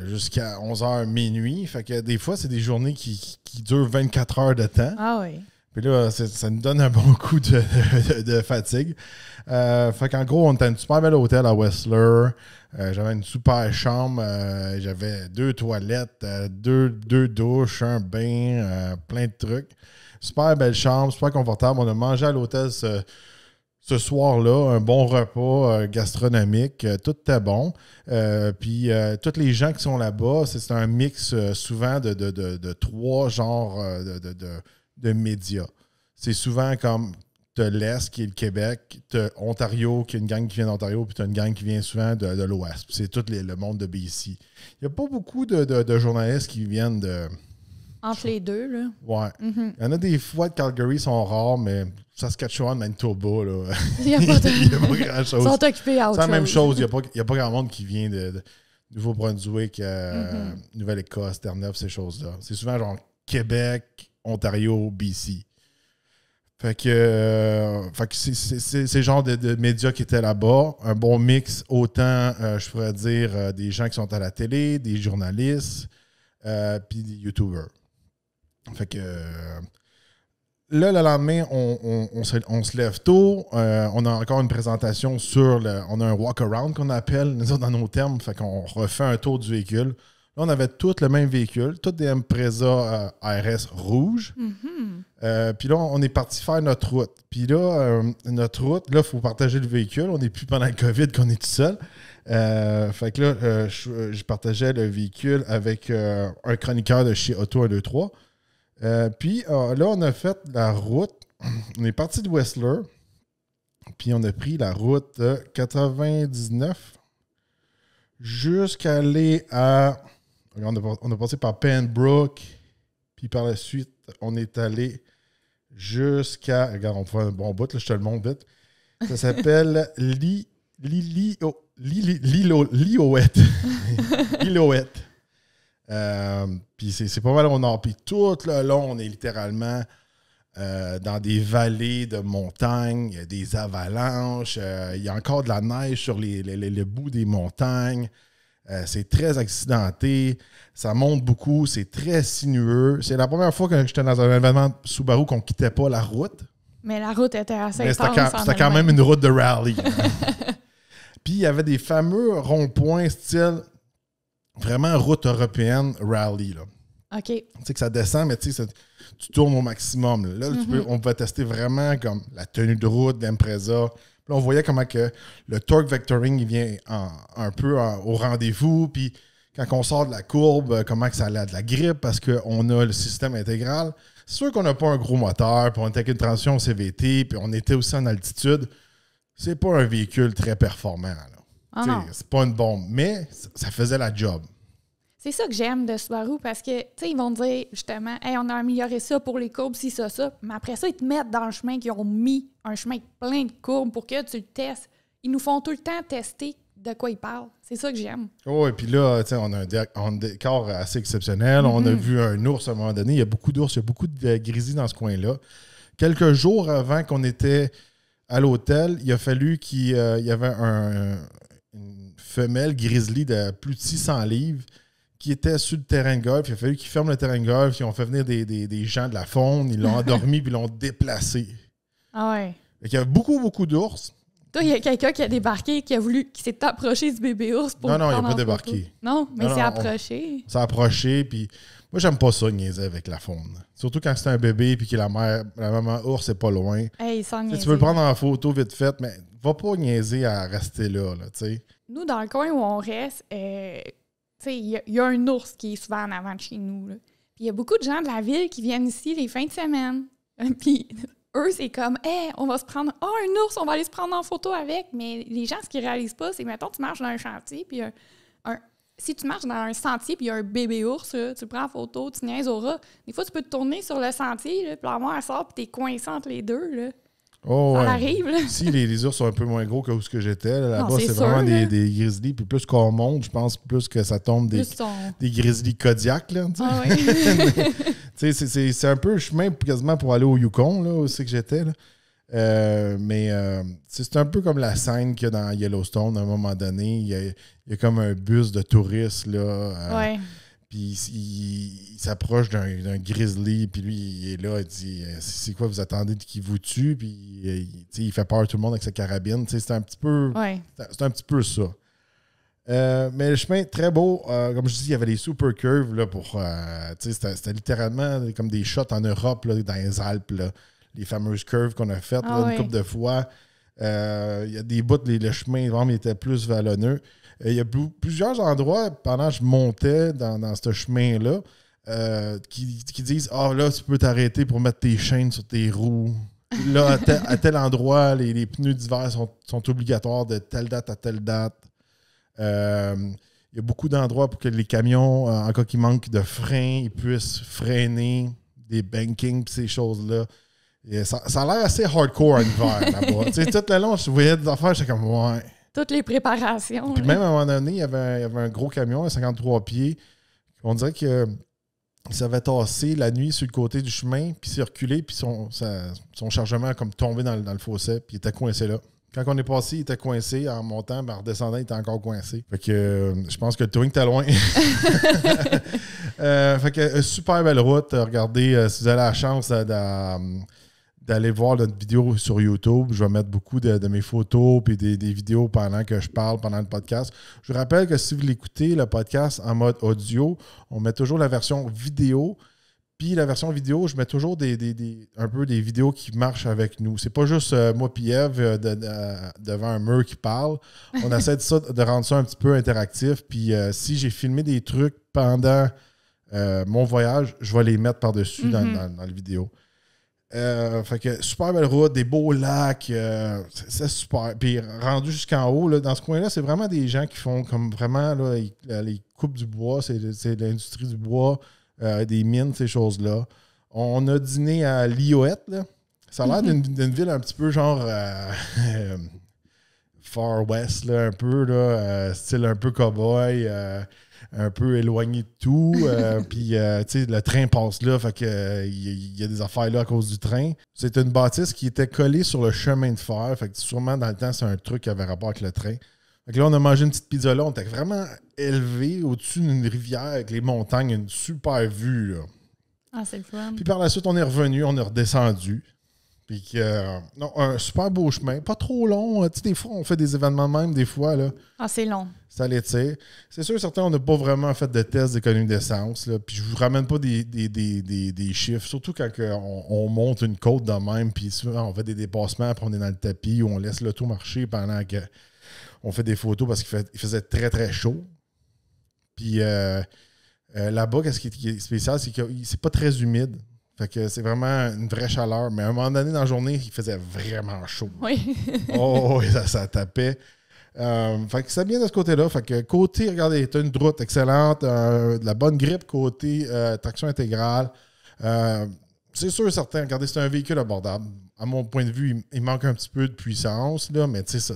[SPEAKER 2] jusqu'à 11h, minuit. Fait que des fois, c'est des journées qui durent 24 heures de temps.
[SPEAKER 1] Ah oui.
[SPEAKER 2] Puis là, ça nous donne un bon coup de fatigue. Fait qu'en gros, on était à un super bel hôtel à Whistler. J'avais une super chambre. J'avais 2 toilettes, 2 douches, un bain, plein de trucs. Super belle chambre, super confortable. On a mangé à l'hôtel ce soir-là, un bon repas gastronomique, tout était bon. Puis tous les gens qui sont là-bas, c'est un mix souvent de 3 genres de médias. C'est souvent comme tu as l'Est qui est le Québec, tu as Ontario qui est une gang qui vient d'Ontario, puis tu as une gang qui vient souvent de l'Ouest. C'est tout le monde de BC. Il n'y a pas beaucoup de journalistes qui viennent de...
[SPEAKER 1] Entre les deux, là.
[SPEAKER 2] Ouais. Mm-hmm. Il y en a des fois de Calgary sont rares, mais Saskatchewan, Manitoba, là.
[SPEAKER 1] Il n'y a pas
[SPEAKER 2] grand-chose.
[SPEAKER 1] Ils sont occupés à autre chose.
[SPEAKER 2] C'est la même chose. Il n'y a pas grand monde qui vient de Nouveau-Brunswick, Nouvelle-Écosse, Terre-Neuve, ces choses-là. C'est souvent genre Québec, Ontario, BC. Fait que c'est le genre de médias qui étaient là-bas. Un bon mix, autant, je pourrais dire, des gens qui sont à la télé, des journalistes, puis des YouTubers. Fait que là, le lendemain, on se lève tôt. On a encore une présentation on a un walk-around qu'on appelle, nous autres, dans nos termes. Fait qu'on refait un tour du véhicule. Là, on avait tous le même véhicule, tous des Impreza RS rouges. Mm-hmm. Puis là, on est parti faire notre route. Puis là, notre route, là, il faut partager le véhicule. On n'est plus pendant le COVID qu'on est tout seul. Fait que là, je partageais le véhicule avec un chroniqueur de chez Auto 123. Puis là, on a fait la route. On est parti de Whistler. Puis on a pris la route 99 jusqu'à aller à... On a passé par Pembroke. Puis par la suite, on est allé jusqu'à... Regarde, on fait un bon bout, là, je te le montre vite. Ça s'appelle Lillooet. Lillooet. Puis c'est pas mal au nord. Puis tout le long, on est littéralement dans des vallées de montagnes, il y a des avalanches, il y a encore de la neige sur le bout des montagnes. C'est très accidenté, ça monte beaucoup, c'est très sinueux. C'est la première fois que j'étais dans un événement Subaru qu'on ne quittait pas la route.
[SPEAKER 1] Mais la route était assez intense.
[SPEAKER 2] C'était quand même une route de rallye. Puis il y avait des fameux ronds-points style vraiment route européenne rallye. Là.
[SPEAKER 1] OK.
[SPEAKER 2] Tu sais que ça descend, mais tu tournes au maximum. Là, on pouvait tester vraiment comme la tenue de route d'Impreza. Puis là, on voyait comment que le torque vectoring il vient un peu au rendez-vous. Puis quand on sort de la courbe, comment que ça a de la grippe parce qu'on a le système intégral. C'est sûr qu'on n'a pas un gros moteur, puis on était avec une transition CVT, puis on était aussi en altitude. C'est pas un véhicule très performant. C'est pas une bombe, mais ça faisait la job.
[SPEAKER 1] C'est ça que j'aime de Subaru parce que, tu sais, ils vont dire justement, hey, on a amélioré ça pour les courbes, ci, ça. Mais après ça, ils te mettent dans le chemin qu'ils ont mis un chemin plein de courbes pour que tu le testes. Ils nous font tout le temps tester de quoi ils parlent. C'est ça que j'aime.
[SPEAKER 2] Oh, et puis là, tu sais, on a un décor assez exceptionnel. On a vu un ours à un moment donné. Il y a beaucoup d'ours, il y a beaucoup de grizzlies dans ce coin-là. Quelques jours avant qu'on était à l'hôtel, il a fallu qu'il y avait une femelle grizzly de plus de 600 livres qui était sur le terrain de golf. Il a fallu qu'ils ferment le terrain de golf. Ils ont fait venir des gens de la faune. Ils l'ont endormi puis ils l'ont déplacé.
[SPEAKER 1] Ah ouais.
[SPEAKER 2] Il y avait beaucoup, beaucoup d'ours.
[SPEAKER 1] Toi, il y a quelqu'un qui a débarqué, qui s'est approché du bébé ours pour
[SPEAKER 2] Non, il n'a pas débarqué.
[SPEAKER 1] Non, mais c'est approché.
[SPEAKER 2] C'est approché, puis moi, j'aime pas ça, niaiser avec la faune. Surtout quand c'est un bébé, puis que la maman ours est pas loin.
[SPEAKER 1] Hey,
[SPEAKER 2] tu peux le prendre en photo vite fait, mais va pas niaiser à rester là, tu sais.
[SPEAKER 1] Nous, dans le coin où on reste, tu sais, il y a un ours qui est souvent en avant de chez nous, là. Puis il y a beaucoup de gens de la ville qui viennent ici les fins de semaine. Puis eux, c'est comme, hey, on va se prendre, un ours, on va aller se prendre en photo avec. Mais les gens, ce qu'ils réalisent pas, c'est, mettons, tu marches dans un chantier, puis si tu marches dans un sentier, puis il y a un bébé ours, là, tu le prends en photo, tu niaises au rat. Des fois, tu peux te tourner sur le sentier, là, puis la mère sort, puis t'es coincé entre les deux, là.
[SPEAKER 2] Oh,
[SPEAKER 1] ça arrive, là.
[SPEAKER 2] Si les ours sont un peu moins gros que où j'étais, là-bas, c'est
[SPEAKER 1] sûr,
[SPEAKER 2] vraiment
[SPEAKER 1] là.
[SPEAKER 2] des grizzlies. Puis plus qu'on monte, je pense, plus que ça tombe des grizzlies Kodiak, là.
[SPEAKER 1] Ah oui.
[SPEAKER 2] C'est un peu le chemin quasiment pour aller au Yukon, là, où c'est que j'étais, là. Mais c'est un peu comme la scène qu'il y a dans Yellowstone à un moment donné. Il y a comme un bus de touristes, là.
[SPEAKER 1] Ouais.
[SPEAKER 2] Puis il s'approche d'un grizzly, puis lui, il est là, il dit « C'est quoi, vous attendez qu'il vous tue? » Puis il fait peur à tout le monde avec sa carabine. C'est un petit peu ça. Mais le chemin, très beau. Comme je dis, il y avait des super curves là, c'était littéralement comme des shots en Europe, là, dans les Alpes. Là, les fameuses curves qu'on a faites une couple de fois. Il y a des bouts, le chemin vraiment était plus vallonneux. Il y a plusieurs endroits, pendant que je montais dans ce chemin-là, qui disent « Ah, là, tu peux t'arrêter pour mettre tes chaînes sur tes roues. Là, à tel endroit, les pneus d'hiver sont obligatoires de telle date à telle date. » Il y a beaucoup d'endroits pour que les camions, en cas qu'il manque de freins, ils puissent freiner, des bankings et ces choses-là. Et ça a l'air assez hardcore en hiver là-bas. Tout le long, je voyais des affaires, j'étais comme « Ouais. »
[SPEAKER 1] Toutes les préparations.
[SPEAKER 2] Puis même à un moment donné, il y avait un gros camion à 53 pieds. On dirait qu'il s'avait tassé la nuit sur le côté du chemin, puis s'est reculé, puis son chargement a comme tombé dans le fossé, puis il était coincé là. Quand on est passé, il était coincé. En montant, en redescendant, il était encore coincé. Fait que je pense que le towing était loin. Fait que super belle route. Regardez, si vous avez la chance d'aller voir notre vidéo sur YouTube. Je vais mettre beaucoup de mes photos et des vidéos pendant que je parle, pendant le podcast. Je vous rappelle que si vous l'écoutez, le podcast en mode audio, on met toujours la version vidéo. Puis la version vidéo, je mets toujours un peu des vidéos qui marchent avec nous. C'est pas juste moi et Eve devant un mur qui parle. On essaie de rendre ça un petit peu interactif. Puis si j'ai filmé des trucs pendant mon voyage, je vais les mettre par-dessus dans la vidéo. Fait que super belle route, des beaux lacs, c'est super. Puis rendu jusqu'en haut, là, dans ce coin-là, c'est vraiment des gens qui font comme vraiment là, les coupes du bois, c'est l'industrie du bois, des mines, ces choses-là. On a dîné à Lillooet, là. Ça a l'air d'une ville un petit peu genre Far West, là, un peu, là, style un peu cow-boy, un peu éloigné de tout. Puis, tu sais, le train passe là, fait que il y a des affaires là à cause du train. C'est une bâtisse qui était collée sur le chemin de fer. Fait que sûrement, dans le temps, c'est un truc qui avait rapport avec le train. Fait que là, on a mangé une petite pizza là. On était vraiment élevé au-dessus d'une rivière avec les montagnes, une super vue, là.
[SPEAKER 1] Ah, c'est le fun.
[SPEAKER 2] Puis par la suite, on est revenu, on est redescendu. Puis un super beau chemin. Pas trop long. Tu sais, des fois, on fait des événements même, des fois. Là,
[SPEAKER 1] Ah, c'est long.
[SPEAKER 2] ça l'étire. C'est sûr, certains, on n'a pas vraiment fait de test d'économie d'essence. Là, puis je vous ramène pas des chiffres. Surtout quand on monte une côte de même, puis souvent, on fait des dépassements, puis on est dans le tapis, ou on laisse l'auto marcher pendant qu'on fait des photos parce qu'il faisait très, très chaud. Puis là-bas, ce qui est spécial, c'est que c'est pas très humide. Fait que c'est vraiment une vraie chaleur. Mais à un moment donné, dans la journée, il faisait vraiment chaud.
[SPEAKER 1] Oui.
[SPEAKER 2] Oh, ça tapait. Fait que c'est bien de ce côté-là. Fait que côté, regardez, tu as une route excellente, de la bonne grippe côté traction intégrale. C'est sûr, certain, regardez, c'est un véhicule abordable. À mon point de vue, il manque un petit peu de puissance, là, mais tu sais, ça,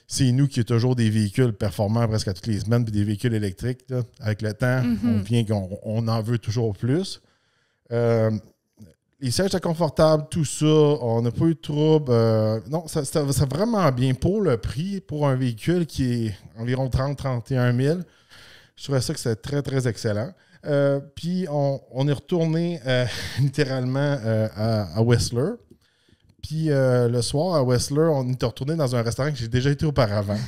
[SPEAKER 2] c'est nous qui avons toujours des véhicules performants presque à toutes les semaines, puis des véhicules électriques. Là. Avec le temps, on en veut toujours plus. Les sièges étaient confortables, tout ça. On n'a pas eu de trouble. Non, ça vraiment bien pour le prix, pour un véhicule qui est environ 30-31 000. Je trouvais ça que c'était très, très excellent. Puis, on est retourné littéralement à Whistler. Puis, le soir, à Whistler, on est retourné dans un restaurant que j'ai déjà été auparavant.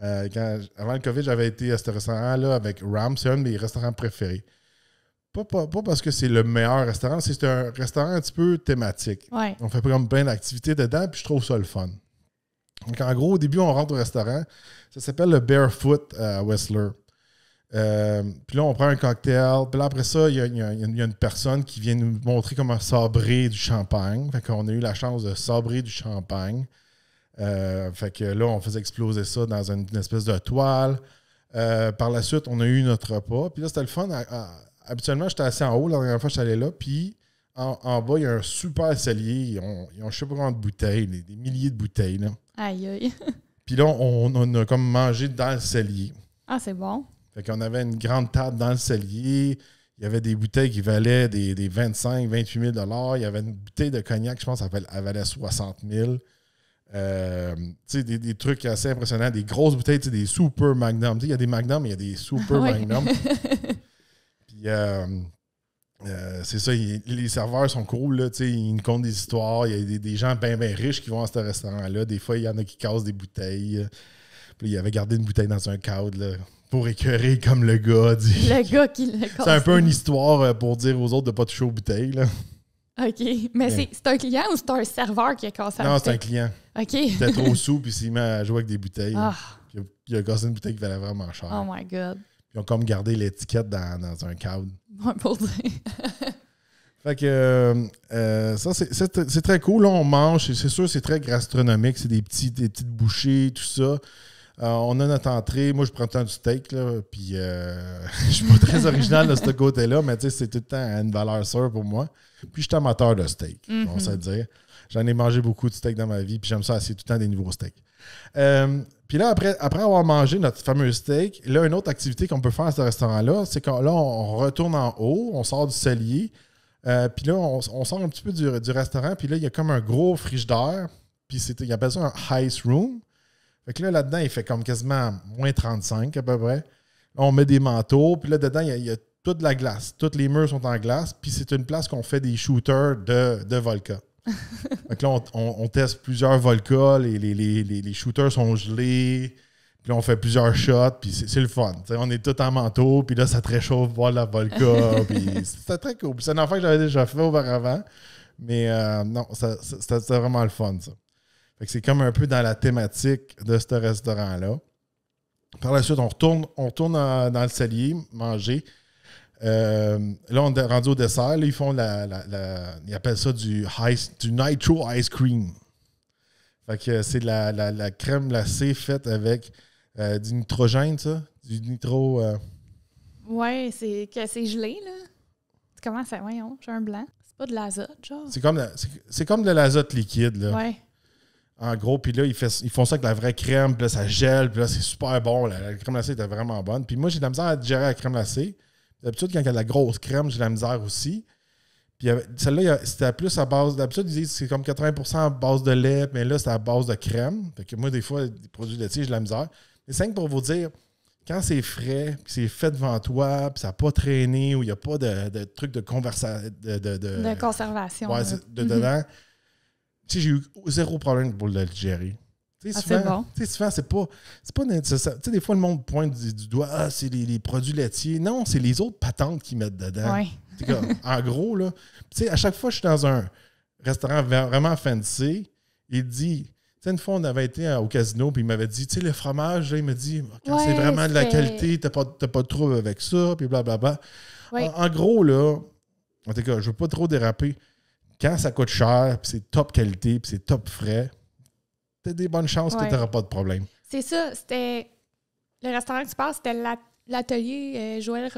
[SPEAKER 2] Avant le COVID, j'avais été à ce restaurant-là avec Ram. C'est un de mes restaurants préférés. Pas parce que c'est le meilleur restaurant, c'est un restaurant un petit peu thématique.
[SPEAKER 1] Ouais.
[SPEAKER 2] On fait comme plein d'activités dedans, puis je trouve ça le fun. Donc, en gros, au début, on rentre au restaurant. Ça s'appelle le Barefoot à Whistler. Puis là, on prend un cocktail. Puis là, après ça, il y a une personne qui vient nous montrer comment sabrer du champagne. Fait qu'on a eu la chance de sabrer du champagne. Fait que là, on faisait exploser ça dans une espèce de toile. Par la suite, on a eu notre repas. Puis là, c'était le fun. Habituellement, j'étais assis en haut. La dernière fois, je suis allé là. Puis en bas, il y a un super cellier. Ils ont je ne sais pas combien de bouteilles, des milliers de bouteilles. Là.
[SPEAKER 1] Aïe, aïe.
[SPEAKER 2] Puis là, on a comme mangé dans le cellier.
[SPEAKER 1] Ah, c'est bon.
[SPEAKER 2] Fait qu'on avait une grande table dans le cellier. Il y avait des bouteilles qui valaient des 25 28 000 $. Il y avait une bouteille de cognac, je pense, elle valait 60 000 des trucs assez impressionnants. Des grosses bouteilles, des super Magnum. Il y a des Magnum, mais il y a des super Magnum. Puis c'est ça, les serveurs sont cool. Là, ils nous content des histoires. Il y a des gens bien riches qui vont à ce restaurant-là. Des fois, il y en a qui cassent des bouteilles. Puis il avait gardé une bouteille dans un cadre là, pour écœurer comme le gars. Dit.
[SPEAKER 1] Le gars qui l'a cassé.
[SPEAKER 2] C'est un peu une histoire pour dire aux autres de ne pas toucher aux bouteilles. Là.
[SPEAKER 1] OK. Mais c'est un client ou c'est un serveur qui a cassé la bouteille?
[SPEAKER 2] Non, c'est un client.
[SPEAKER 1] OK.
[SPEAKER 2] Il était trop sous puis il s'est mis à jouer avec des bouteilles.
[SPEAKER 1] Ah.
[SPEAKER 2] Il a cassé une bouteille qui valait vraiment cher.
[SPEAKER 1] Oh my God.
[SPEAKER 2] Ils ont comme gardé l'étiquette dans un cadre.
[SPEAKER 1] Bon, pour dire.
[SPEAKER 2] Fait que ça, c'est très cool. Là, on mange. C'est sûr, c'est très gastronomique. C'est des petites bouchées, tout ça. On a notre entrée. Moi, je prends tout le temps du steak. Là, puis, je suis pas très original de ce côté-là, mais c'est tout le temps une valeur sûre pour moi. Puis, je suis amateur de steak, on sait dire. J'en ai mangé beaucoup de steak dans ma vie, puis j'aime ça essayer tout le temps des nouveaux steaks. Puis là, après avoir mangé notre fameux steak, là, une autre activité qu'on peut faire à ce restaurant-là, c'est qu'on on retourne en haut, on sort du cellier, puis là, on sort un petit peu du restaurant, puis là, il y a comme un gros frigidaire, puis ils appellent ça un ice room. Fait que là-dedans, il fait comme quasiment moins 35 à peu près. Là, on met des manteaux, puis là, dedans, il y a toute la glace. Tous les murs sont en glace, puis c'est une place qu'on fait des shooters de Volca. Fait que là, on teste plusieurs Volca, les shooters sont gelés, puis là, on fait plusieurs shots, puis c'est le fun. T'sais, on est tous en manteau, puis là, ça te réchauffe voir la Volca, puis c'était très cool. Puis c'est une affaire que j'avais déjà fait auparavant, mais non, c'était vraiment le fun, ça. Fait que c'est comme un peu dans la thématique de ce restaurant-là. Par la suite, on retourne dans le cellier, manger. Là, on est rendu au dessert. Là, ils font ils appellent ça du nitro ice cream. Fait que c'est de la crème glacée faite avec du nitrogène, ça? Du nitro...
[SPEAKER 1] Ouais, c'est gelé, là. Comment ça? Voyons, j'ai un blanc. C'est pas de l'azote, genre?
[SPEAKER 2] C'est comme de l'azote liquide, là.
[SPEAKER 1] Ouais.
[SPEAKER 2] En gros, puis là, ils font ça avec la vraie crème, puis là, ça gèle, puis là, c'est super bon. La crème glacée était vraiment bonne. Puis moi, j'ai de la misère à digérer la crème glacée. D'habitude, quand il y a de la grosse crème, j'ai de la misère aussi. Puis celle-là, c'était plus à base... D'habitude, ils disent que c'est comme 80% à base de lait, mais là, c'est à base de crème. Fait que moi, des fois, des produits laitiers, j'ai de la misère. Mais c'est pour vous dire, quand c'est frais, puis c'est fait devant toi, puis ça n'a pas traîné, ou il n'y a pas de truc de conversation.
[SPEAKER 1] De conservation.
[SPEAKER 2] Ouais, dedans. Tu sais, j'ai eu zéro problème pour le digérer.
[SPEAKER 1] C'est bon.
[SPEAKER 2] Souvent, c'est pas nécessaire. Tu sais, des fois, le monde pointe du doigt, c'est les produits laitiers. Non, c'est les autres patentes qu'ils mettent dedans.
[SPEAKER 1] Ouais.
[SPEAKER 2] En gros, là, tu sais, à chaque fois que je suis dans un restaurant vraiment fancy, il dit. Tu sais, une fois, on avait été au casino, puis il m'avait dit, tu sais, le fromage, là, il m'a dit, quand c'est vraiment de la qualité, t'as pas de trouble avec ça, puis blablabla. Ouais. En gros, là, en tout cas, je veux pas trop déraper. Quand ça coûte cher, puis c'est top qualité, puis c'est top frais, t'as des bonnes chances que t'auras pas de problème.
[SPEAKER 1] C'est ça, c'était... Le restaurant que tu parles, c'était l'atelier Joël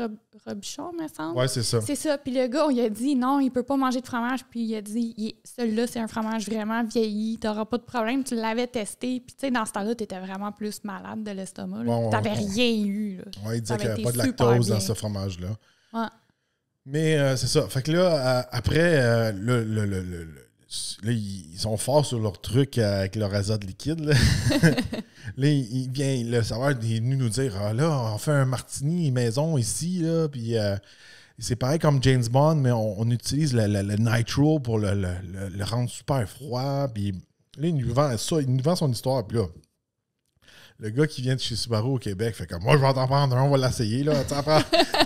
[SPEAKER 1] Robuchon, me semble.
[SPEAKER 2] Oui, c'est ça.
[SPEAKER 1] C'est ça. Puis le gars, on lui a dit non, il peut pas manger de fromage. Puis il a dit celui-là, c'est un fromage vraiment vieilli, t'auras pas de problème. Tu l'avais testé. Puis tu sais, dans ce temps-là, t'étais vraiment plus malade de l'estomac. T'avais rien eu.
[SPEAKER 2] Oui, il disait qu'il n'y avait pas de lactose dans ce fromage-là.
[SPEAKER 1] Ouais.
[SPEAKER 2] Mais c'est ça. Fait que là, après, là, ils sont forts sur leur truc avec leur azote liquide. Là, là il vient, le serveur est venu nous dire là, on fait un martini maison ici, là, puis c'est pareil comme James Bond, mais on utilise le nitro pour le rendre super froid. Puis là, il nous vend son histoire. Puis là, le gars qui vient de chez Subaru au Québec fait comme moi, je vais t'en prendre un, on va l'essayer. Là. Tu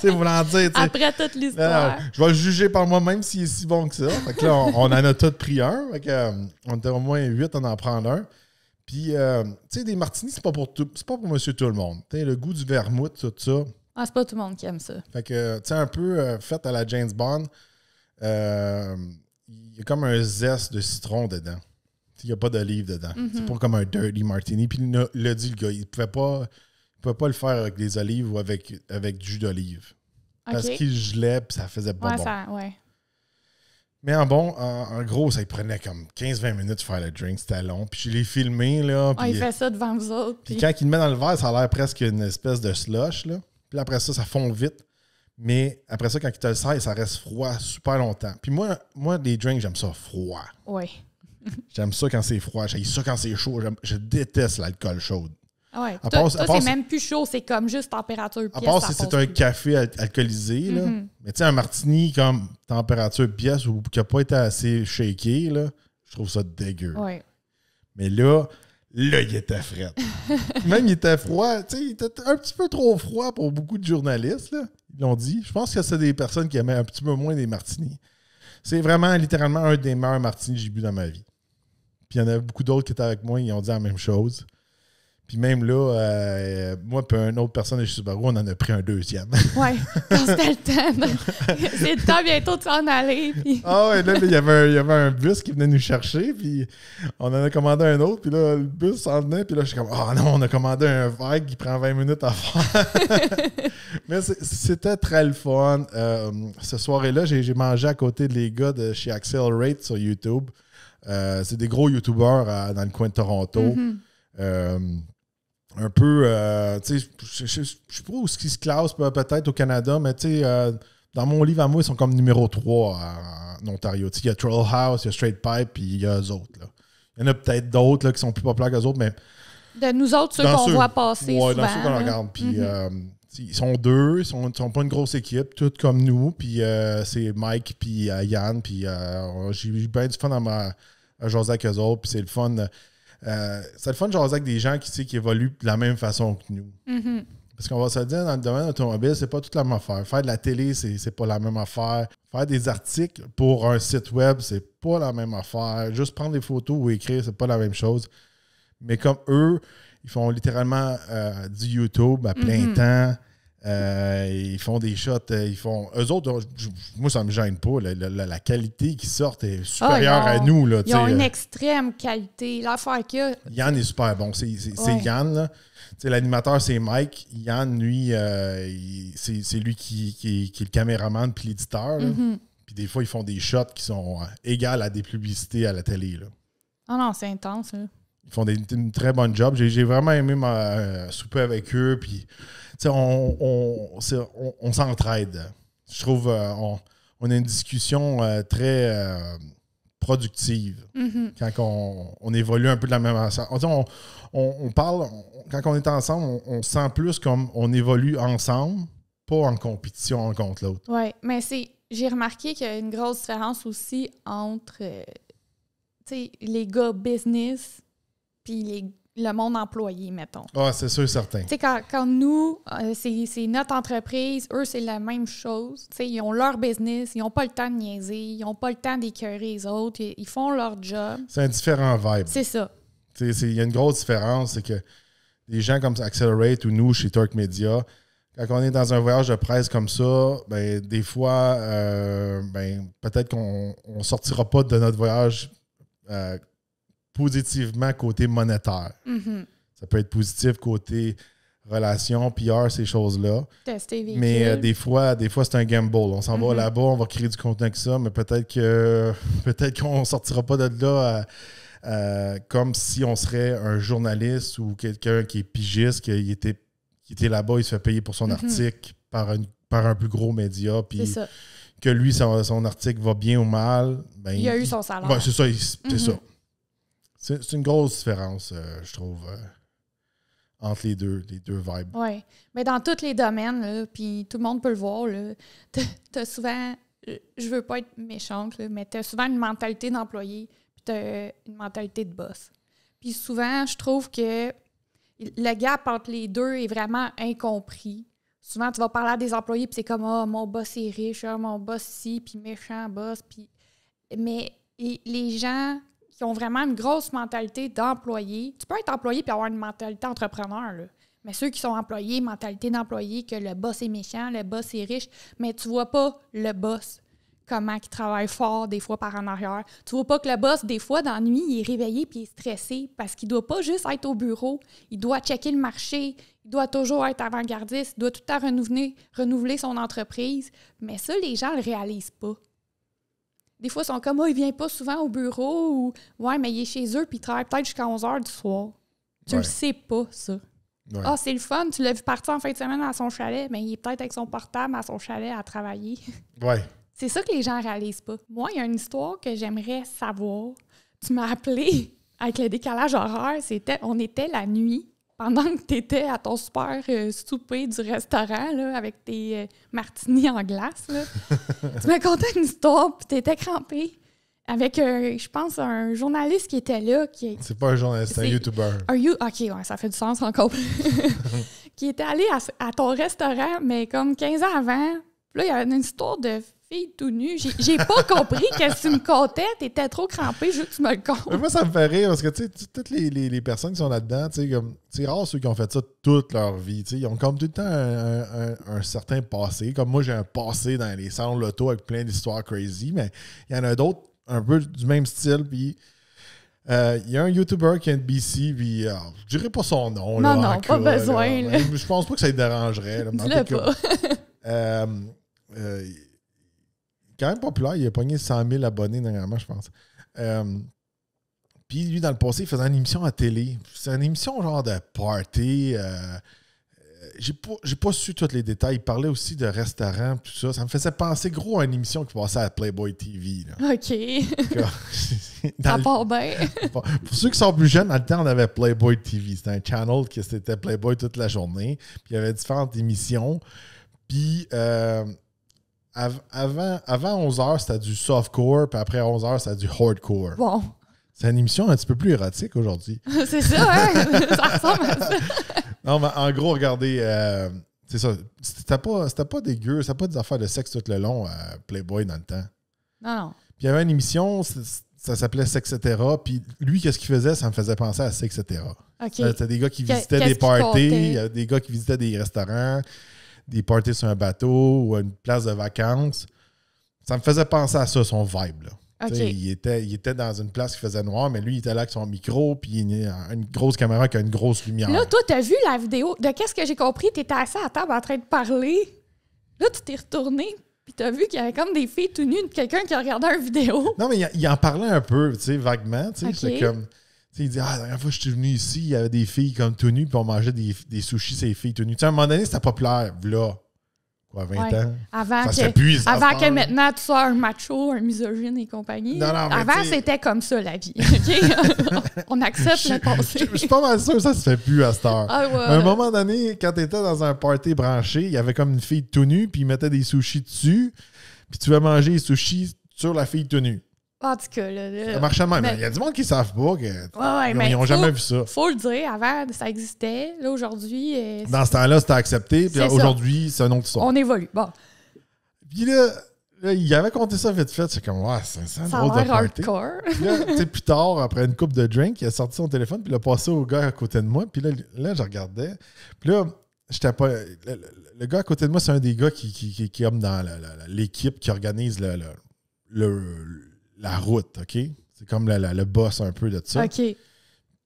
[SPEAKER 2] sais, voulant dire.
[SPEAKER 1] Après toute l'histoire.
[SPEAKER 2] Je vais le juger par moi-même s'il est si bon que ça. Fait que là, on en a tous pris un. Fait que, on était au moins 8 à en prendre un. Puis, tu sais, des martinis, c'est pas pour monsieur tout le monde. Tu sais, le goût du vermouth, tout ça.
[SPEAKER 1] Ah, c'est pas tout le monde qui aime ça.
[SPEAKER 2] Fait que, tu sais, un peu fait à la James Bond, il y a comme un zeste de citron dedans. Il n'y a pas d'olive dedans. Mm-hmm. C'est pas comme un dirty martini. Puis il l'a dit, le gars. Il ne pouvait pas le faire avec des olives ou avec du jus d'olive. Okay. Parce qu'il gelait puis ça faisait pas bon.
[SPEAKER 1] Ouais.
[SPEAKER 2] Mais en gros, ça prenait comme 15-20 minutes de faire le drink. C'était long. Puis je l'ai filmé. Là,
[SPEAKER 1] il fait ça devant vous autres.
[SPEAKER 2] Puis quand il le met dans le verre, ça a l'air presque une espèce de slush. Là. Puis après ça fond vite. Mais après ça, quand il te le sert, ça reste froid super longtemps. Puis moi des drinks, j'aime ça froid.
[SPEAKER 1] Oui.
[SPEAKER 2] J'aime ça quand c'est froid. J'aime ça quand c'est chaud. Je déteste l'alcool chaud.
[SPEAKER 1] Ah ouais. Toi, c'est même plus chaud. C'est comme juste température pièce.
[SPEAKER 2] À part si c'est un café alcoolisé. Là. Mm-hmm. Mais tu sais, un martini comme température pièce ou qui n'a pas été assez shaké, là, je trouve ça dégueu.
[SPEAKER 1] Ouais.
[SPEAKER 2] Mais là, il était frais. Même il était froid. Tu sais, il était un petit peu trop froid pour beaucoup de journalistes. Là. Ils l'ont dit. Je pense que c'est des personnes qui aimaient un petit peu moins des martinis. C'est vraiment littéralement un des meilleurs martinis que j'ai bu dans ma vie. Puis il y en a beaucoup d'autres qui étaient avec moi, ils ont dit la même chose. Puis même là, moi et une autre personne de chez Subaru, on en a pris un deuxième.
[SPEAKER 1] Oui, quand c'était le temps. C'est le temps bientôt de s'en aller. Puis...
[SPEAKER 2] Ah ouais, là, il y avait un bus qui venait nous chercher, puis on en a commandé un autre, puis là, le bus s'en venait, puis là, je suis comme, oh non, on a commandé un verre qui prend 20 minutes à faire. Mais c'était très le fun. Ce soir-là, j'ai mangé à côté des gars de chez Accelerate sur YouTube. C'est des gros YouTubers dans le coin de Toronto. Mm-hmm. Un peu, tu sais, je ne sais pas où ils se classent peut-être au Canada, mais tu sais, dans mon livre à moi, ils sont comme numéro 3 en Ontario. Il y a Troll House, il y a Straight Pipe, puis il y a eux autres. Là. Il y en a peut-être d'autres là, qui sont plus populaires qu'eux autres, mais...
[SPEAKER 1] De nous autres, ceux qu'on voit passer souvent.
[SPEAKER 2] Oui, dans ceux qu'on regarde. Puis ils sont deux, ils sont pas une grosse équipe, tous comme nous, puis c'est Mike, puis Yann, puis j'ai eu bien du fun à jaser avec eux autres, puis c'est le fun... c'est le fun de jaser avec des gens qui évoluent de la même façon que nous.
[SPEAKER 1] Mm-hmm.
[SPEAKER 2] Parce qu'on va se dire, dans le domaine automobile, c'est pas toute la même affaire. Faire de la télé, c'est pas la même affaire. Faire des articles pour un site web, c'est pas la même affaire. Juste prendre des photos ou écrire, c'est pas la même chose. Mais comme eux, ils font littéralement du YouTube à plein temps. Ils font des shots, eux autres, moi ça me gêne pas. La qualité qui sort est supérieure à nous. Là,
[SPEAKER 1] ils ont une extrême qualité. L'affaire qu'il y a...
[SPEAKER 2] Yann est super bon. C'est Yann. Là. L'animateur, c'est Mike. Yann, lui, c'est lui qui est le caméraman puis l'éditeur. Mm-hmm. Puis des fois, ils font des shots qui sont égales à des publicités à la télé. Là.
[SPEAKER 1] Ah non, c'est intense. Là.
[SPEAKER 2] Ils font une très bonne job. J'ai vraiment aimé souper avec eux. Puis, on s'entraide. Je trouve on a une discussion très productive. Quand on évolue un peu de la même façon. On parle, quand on est ensemble, on se sent plus comme on évolue ensemble, pas en compétition un contre l'autre.
[SPEAKER 1] Oui, mais j'ai remarqué qu'il y a une grosse différence aussi entre les gars business puis le monde employé, mettons.
[SPEAKER 2] Ah, c'est sûr, certain.
[SPEAKER 1] Tu sais, quand nous, c'est notre entreprise, eux, c'est la même chose. Tu sais, ils ont leur business, ils n'ont pas le temps de niaiser, ils n'ont pas le temps d'écœurer les autres, ils font leur job.
[SPEAKER 2] C'est un différent vibe.
[SPEAKER 1] C'est ça.
[SPEAKER 2] Il y a une grosse différence, c'est que des gens comme Accelerate ou nous, chez Torque Media, quand on est dans un voyage de presse comme ça, ben, des fois, peut-être qu'on ne sortira pas de notre voyage positivement côté monétaire. Ça peut être positif côté relation, PR, ces choses-là.
[SPEAKER 1] Tester véhicule.
[SPEAKER 2] Mais des fois c'est un gamble. On s'en va là-bas, on va créer du contenu avec ça, mais peut-être qu'on ne sortira pas de là comme si on serait un journaliste ou quelqu'un qui est pigiste, qui était là-bas, il se fait payer pour son article par un plus gros média, puis que lui, son article va bien ou mal. Ben,
[SPEAKER 1] il a eu son salaire.
[SPEAKER 2] Ouais, c'est ça. C'est ça. C'est une grosse différence, je trouve, entre les deux vibes.
[SPEAKER 1] Oui. Mais dans tous les domaines, puis tout le monde peut le voir, tu as souvent, je veux pas être méchante, là, mais tu as souvent une mentalité d'employé, puis tu as une mentalité de boss. Puis souvent, je trouve que le gap entre les deux est vraiment incompris. Souvent, tu vas parler à des employés, puis c'est comme « Ah, mon boss est riche, mon boss ci, puis méchant boss. » Mais les gens qui ont vraiment une grosse mentalité d'employé, tu peux être employé puis avoir une mentalité entrepreneur, là. Mais ceux qui sont employés, mentalité d'employé, que le boss est méchant, le boss est riche, mais tu vois pas le boss, comment il travaille fort des fois par en arrière. Tu vois pas que le boss, des fois, dans la nuit, il est réveillé puis il est stressé parce qu'il doit pas juste être au bureau, il doit checker le marché, il doit toujours être avant-gardiste, il doit tout le temps renouveler son entreprise. Mais ça, les gens le réalisent pas. Des fois, ils sont comme « Ah, il vient pas souvent au bureau » ou « Ouais, mais il est chez eux puis il travaille peut-être jusqu'à 11h du soir. » Tu le sais pas, ça. Ouais. Ah, c'est le fun, tu l'as vu partir en fin de semaine à son chalet, mais il est peut-être avec son portable à son chalet à travailler.
[SPEAKER 2] Ouais.
[SPEAKER 1] C'est ça que les gens réalisent pas. Moi, il y a une histoire que j'aimerais savoir. Tu m'as appelé avec le décalage horaire. On était la nuit pendant que tu étais à ton super souper du restaurant là, avec tes martinis en glace. Là. Tu m'as conté une histoire, puis tu étais crampé avec, je pense, un journaliste qui était là.
[SPEAKER 2] C'est pas un journaliste, c'est un YouTuber.
[SPEAKER 1] OK, ouais, ça fait du sens encore. Qui était allé à ton restaurant, mais comme 15 ans avant. Puis là, il y avait une histoire de fille tout nue. J'ai pas compris qu'est-ce que tu me contais. T'étais trop crampé, je veux que tu me le comptes.
[SPEAKER 2] Mais moi, ça me fait rire parce que, tu sais, toutes les personnes qui sont là-dedans, tu sais, comme, c'est rare ceux qui ont fait ça toute leur vie. Tu sais, ils ont comme tout le temps un certain passé. Comme moi, j'ai un passé dans les salons de l'auto avec plein d'histoires crazy, mais il y en a d'autres un peu du même style. Puis, il y a un YouTuber qui est de BC, puis je dirais pas son nom.
[SPEAKER 1] Non,
[SPEAKER 2] là,
[SPEAKER 1] non, pas besoin. Là.
[SPEAKER 2] Je pense pas que ça le dérangerait. Là,
[SPEAKER 1] dis-le pas.
[SPEAKER 2] Quand même populaire, il a pogné 100 000 abonnés dernièrement, je pense. Puis lui, dans le passé, il faisait une émission à télé. C'est une émission genre de party. J'ai pas su tous les détails. Il parlait aussi de restaurants, tout ça. Ça me faisait penser gros à une émission qui passait à Playboy TV. Là.
[SPEAKER 1] OK. Ça part bien.
[SPEAKER 2] Pour ceux qui sont plus jeunes, dans le temps, on avait Playboy TV. C'était un channel qui c'était Playboy toute la journée. Puis il y avait différentes émissions. Puis avant 11h, c'était du softcore, puis après 11h, c'était du hardcore.
[SPEAKER 1] Bon.
[SPEAKER 2] C'est une émission un petit peu plus érotique aujourd'hui.
[SPEAKER 1] C'est ça, hein? Ça ressemble à ça.
[SPEAKER 2] Non, mais en gros, regardez, c'est ça. C'était pas dégueu, c'était pas des affaires de sexe tout le long à Playboy dans le temps.
[SPEAKER 1] Non.
[SPEAKER 2] Puis il y avait une émission, ça s'appelait Sexetera, puis lui, qu'est-ce qu'il faisait? Ça me faisait penser à Sexetera.
[SPEAKER 1] OK.
[SPEAKER 2] C'était des gars qui visitaient des parties, il y avait des gars qui visitaient des restaurants, des parties sur un bateau ou une place de vacances. Ça me faisait penser à ça, son vibe, là. Okay. Il était dans une place qui faisait noir, mais lui, il était là avec son micro, puis une grosse caméra qui a une grosse lumière.
[SPEAKER 1] Là, toi, t'as vu la vidéo. De qu'est-ce que j'ai compris? T'étais assis à la table en train de parler. Là, tu t'es retourné, puis t'as vu qu'il y avait comme des filles tout nues de quelqu'un qui regardait une vidéo.
[SPEAKER 2] Non, mais il en parlait un peu, tu sais, vaguement. Tu sais,
[SPEAKER 1] okay.
[SPEAKER 2] C'est comme... Il dit, la dernière fois que je suis venu ici, il y avait des filles comme tout nues, puis on mangeait des sushis, ces filles tout nues. Tu sais, à un moment donné, c'était populaire, là. quoi, 20 ans?
[SPEAKER 1] Avant
[SPEAKER 2] ça se fait plus,
[SPEAKER 1] que maintenant tu sois un macho, un misogyne et compagnie. Avant, c'était comme ça, la vie. OK? On accepte le passé.
[SPEAKER 2] Je suis pas mal sûr que ça se fait plus à cette heure.
[SPEAKER 1] Ah, ouais.
[SPEAKER 2] À un moment donné, quand tu étais dans un party branché, il y avait comme une fille tout nue, puis ils mettaient des sushis dessus, puis tu vas manger les sushis sur la fille tout nue.
[SPEAKER 1] En tout cas, là,
[SPEAKER 2] ça marche même. Il y a du monde qui ne savent pas qu'ils n'ont jamais vu ça.
[SPEAKER 1] Faut le dire, avant, ça existait. Là, aujourd'hui...
[SPEAKER 2] dans ce temps-là, c'était accepté. Puis aujourd'hui, c'est un autre histoire.
[SPEAKER 1] On évolue. Bon.
[SPEAKER 2] Puis là, il avait compté ça vite fait. C'est comme, ouais, c'est un drôle de party.
[SPEAKER 1] Hardcore.
[SPEAKER 2] Puis là, plus tard, après une coupe de drink, il a sorti son téléphone, puis il a passé au gars à côté de moi. Puis là je regardais. Puis là, j'étais pas... Le gars à côté de moi, c'est un des gars qui est comme dans l'équipe qui organise la route, OK? C'est comme le boss un peu de ça.
[SPEAKER 1] OK.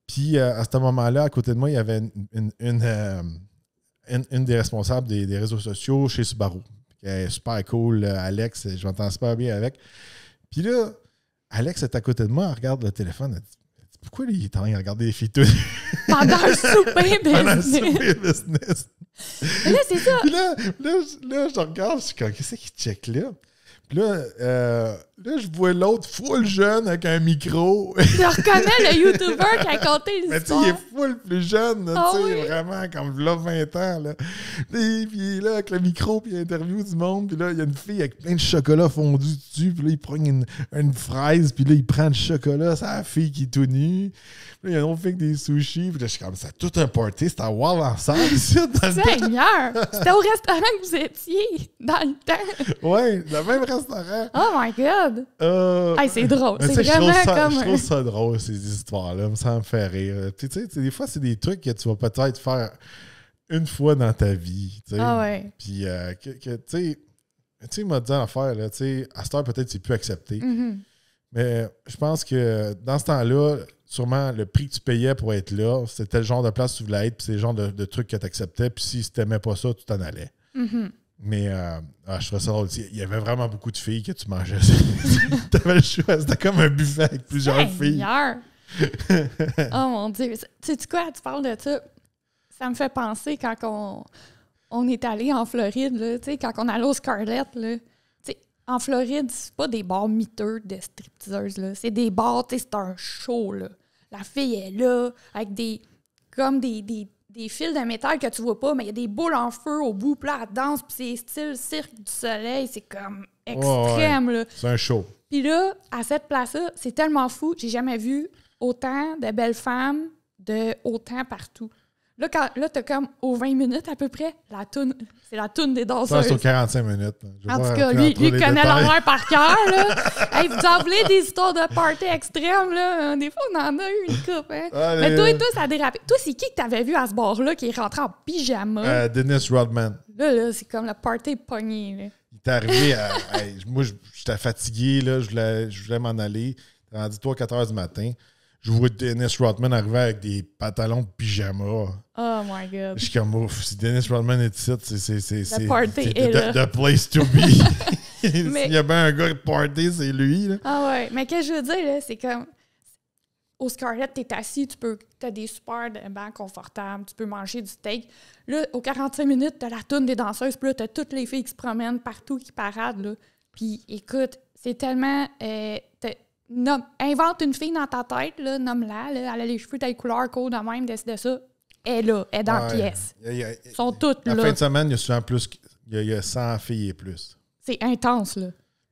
[SPEAKER 2] Puis à ce moment-là, à côté de moi, il y avait une des responsables des réseaux sociaux chez Subaru. Elle est super cool, Alex, je m'entends super bien avec. Puis là, Alex est à côté de moi, elle regarde le téléphone, elle dit pourquoi il est en train de regarder les filles toutes?
[SPEAKER 1] Pendant le souper business.
[SPEAKER 2] Pendant le souper business.
[SPEAKER 1] Là, c'est ça.
[SPEAKER 2] Puis là, je regarde, je suis comme, qu'est-ce qu'il check là? Puis là, je vois l'autre full jeune avec un micro.
[SPEAKER 1] Je reconnais le YouTuber qui a compté l'histoire.
[SPEAKER 2] Mais tu sais, il est full plus jeune, tu sais,
[SPEAKER 1] oui.
[SPEAKER 2] vraiment, comme là, 20 ans. Là. Puis là, avec le micro, puis il interview du monde, puis là, il y a une fille avec plein de chocolat fondu dessus, puis là, il prend une fraise, puis là, il prend le chocolat, c'est la fille qui est tout nue. Puis là, il y a une autre fille avec des sushis, puis là, je suis comme, c'est tout un party, c'était à Wild ensemble, ici, dans le temps.
[SPEAKER 1] Seigneur! C'était au restaurant que vous étiez, dans le temps.
[SPEAKER 2] Oui, le même restaurant.
[SPEAKER 1] Oh my God! Hey, c'est drôle. C'est
[SPEAKER 2] vraiment
[SPEAKER 1] comme...
[SPEAKER 2] Je trouve ça drôle, ces histoires-là. Ça me fait rire. Puis, tu sais, des fois, c'est des trucs que tu vas peut-être faire une fois dans ta vie. T'sais.
[SPEAKER 1] Ah ouais.
[SPEAKER 2] Puis, tu sais, il m'a dit en faire, là, tu sais, à cette heure, peut-être, c'est plus accepté.
[SPEAKER 1] Mm-hmm.
[SPEAKER 2] Mais je pense que dans ce temps-là, sûrement, le prix que tu payais pour être là, c'était le genre de place que tu voulais être, puis c'est le genre de trucs que tu acceptais. Puis, si tu n'aimais pas ça, tu t'en allais.
[SPEAKER 1] Mm-hmm.
[SPEAKER 2] Mais je trouvais ça drôle. Il y avait vraiment beaucoup de filles que tu mangeais. Tu avais le choix. C'était comme un buffet avec plusieurs filles.
[SPEAKER 1] Oh mon Dieu. Sais-tu quoi? Tu parles de ça. Ça me fait penser quand on est allé en Floride, là, quand on allait au Scarlett. Là, en Floride, c'est pas des bars miteux de stripteaseuses. Là. C'est des bars, c'est un show. Là. La fille est là avec des fils de métal que tu vois pas, mais il y a des boules en feu au bout, puis là, elle danse, puis c'est style Cirque du Soleil, c'est comme extrême, là.
[SPEAKER 2] C'est un show.
[SPEAKER 1] Puis là, à cette place-là, c'est tellement fou, j'ai jamais vu autant de belles femmes de autant partout. Là, t'as comme aux 20 minutes à peu près, c'est la toune des danseuses.
[SPEAKER 2] Ça, c'est aux 45 minutes.
[SPEAKER 1] En tout cas, lui connaît l'horreur par cœur, là. Hey, vous en voulez des histoires de party extrêmes, là? Des fois, on en a eu une coupe, hein? Mais toi, ça a dérapé. Toi, c'est qui que t'avais vu à ce bar-là qui est rentré en pyjama?
[SPEAKER 2] Dennis Rodman.
[SPEAKER 1] Là, c'est comme le party pogné, là.
[SPEAKER 2] Il est arrivé à... moi, j'étais fatigué, là. Je voulais m'en aller. C'était rendu 3-4 heures du matin. Je vois Dennis Rodman arriver avec des pantalons de pyjama.
[SPEAKER 1] Oh my God.
[SPEAKER 2] Je suis comme, ouf, si Dennis Rodman est ici, c'est the place to be. S'il y a bien un gars de party, c'est lui. Là.
[SPEAKER 1] Ah ouais, mais qu'est-ce que je veux dire, là, c'est comme, au Scarlett, t'es assis, t'as des super bancs confortables, tu peux manger du steak. Là, aux 45 minutes, t'as la toune des danseuses, puis là, t'as toutes les filles qui se promènent partout, qui paradent, là. Puis, écoute, c'est tellement... invente une fille dans ta tête, là, nomme-la, là, elle a les cheveux telle couleur, code de même, décide de ça. Elle est là, elle est dans la pièce. Ils sont toutes là.
[SPEAKER 2] La fin de semaine, il y a souvent plus... Il y a 100 filles et plus.
[SPEAKER 1] C'est intense, là.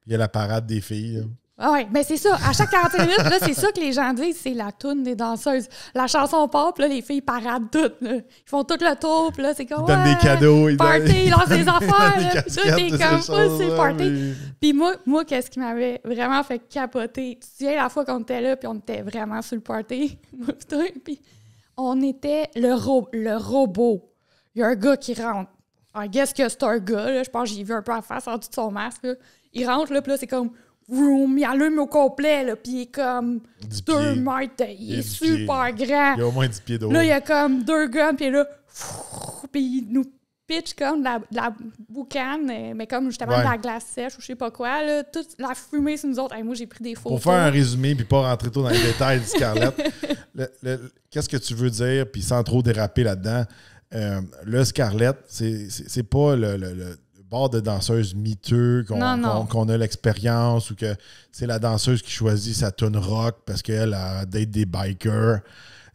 [SPEAKER 2] Il y a la parade des filles, là.
[SPEAKER 1] Ah ouais, mais c'est ça. À chaque 45 minutes, là, c'est ça que les gens disent, c'est la toune des danseuses. La chanson part, puis là, les filles paradent toutes. Là. Ils font tout le tour, puis là, c'est comme...
[SPEAKER 2] Ils donnent des cadeaux.
[SPEAKER 1] Ils lancent des affaires. Là, puis là, t'es comme pas, c'est party.
[SPEAKER 2] Mais...
[SPEAKER 1] Puis moi, qu'est-ce qui m'avait vraiment fait capoter? Tu te souviens la fois qu'on était là, puis on était vraiment sur le party? Puis on était le robot. Il y a un gars qui rentre. I guess que c'est un gars, là. Je pense que j'ai vu un peu la face en dessous de son masque. Là. Il rentre, là, puis là, c'est comme... Vroom, il allume au complet, là, puis il est comme 2 mètres, il est super grand.
[SPEAKER 2] Il a au moins 10 pieds d'eau.
[SPEAKER 1] Là, il y a comme 2 guns, puis là, puis il nous pitch comme de la boucane, mais comme justement de la glace sèche ou je sais pas quoi, là, toute la fumée sur nous autres. Hey, moi, j'ai pris des photos.
[SPEAKER 2] Pour faire un résumé, puis pas rentrer trop dans les détails du Scarlett, qu'est-ce que tu veux dire, puis sans trop déraper là-dedans, le Scarlett, c'est pas le bord de danseuses miteux, qu'on a l'expérience ou que c'est la danseuse qui choisit sa tune rock parce qu'elle a date des bikers.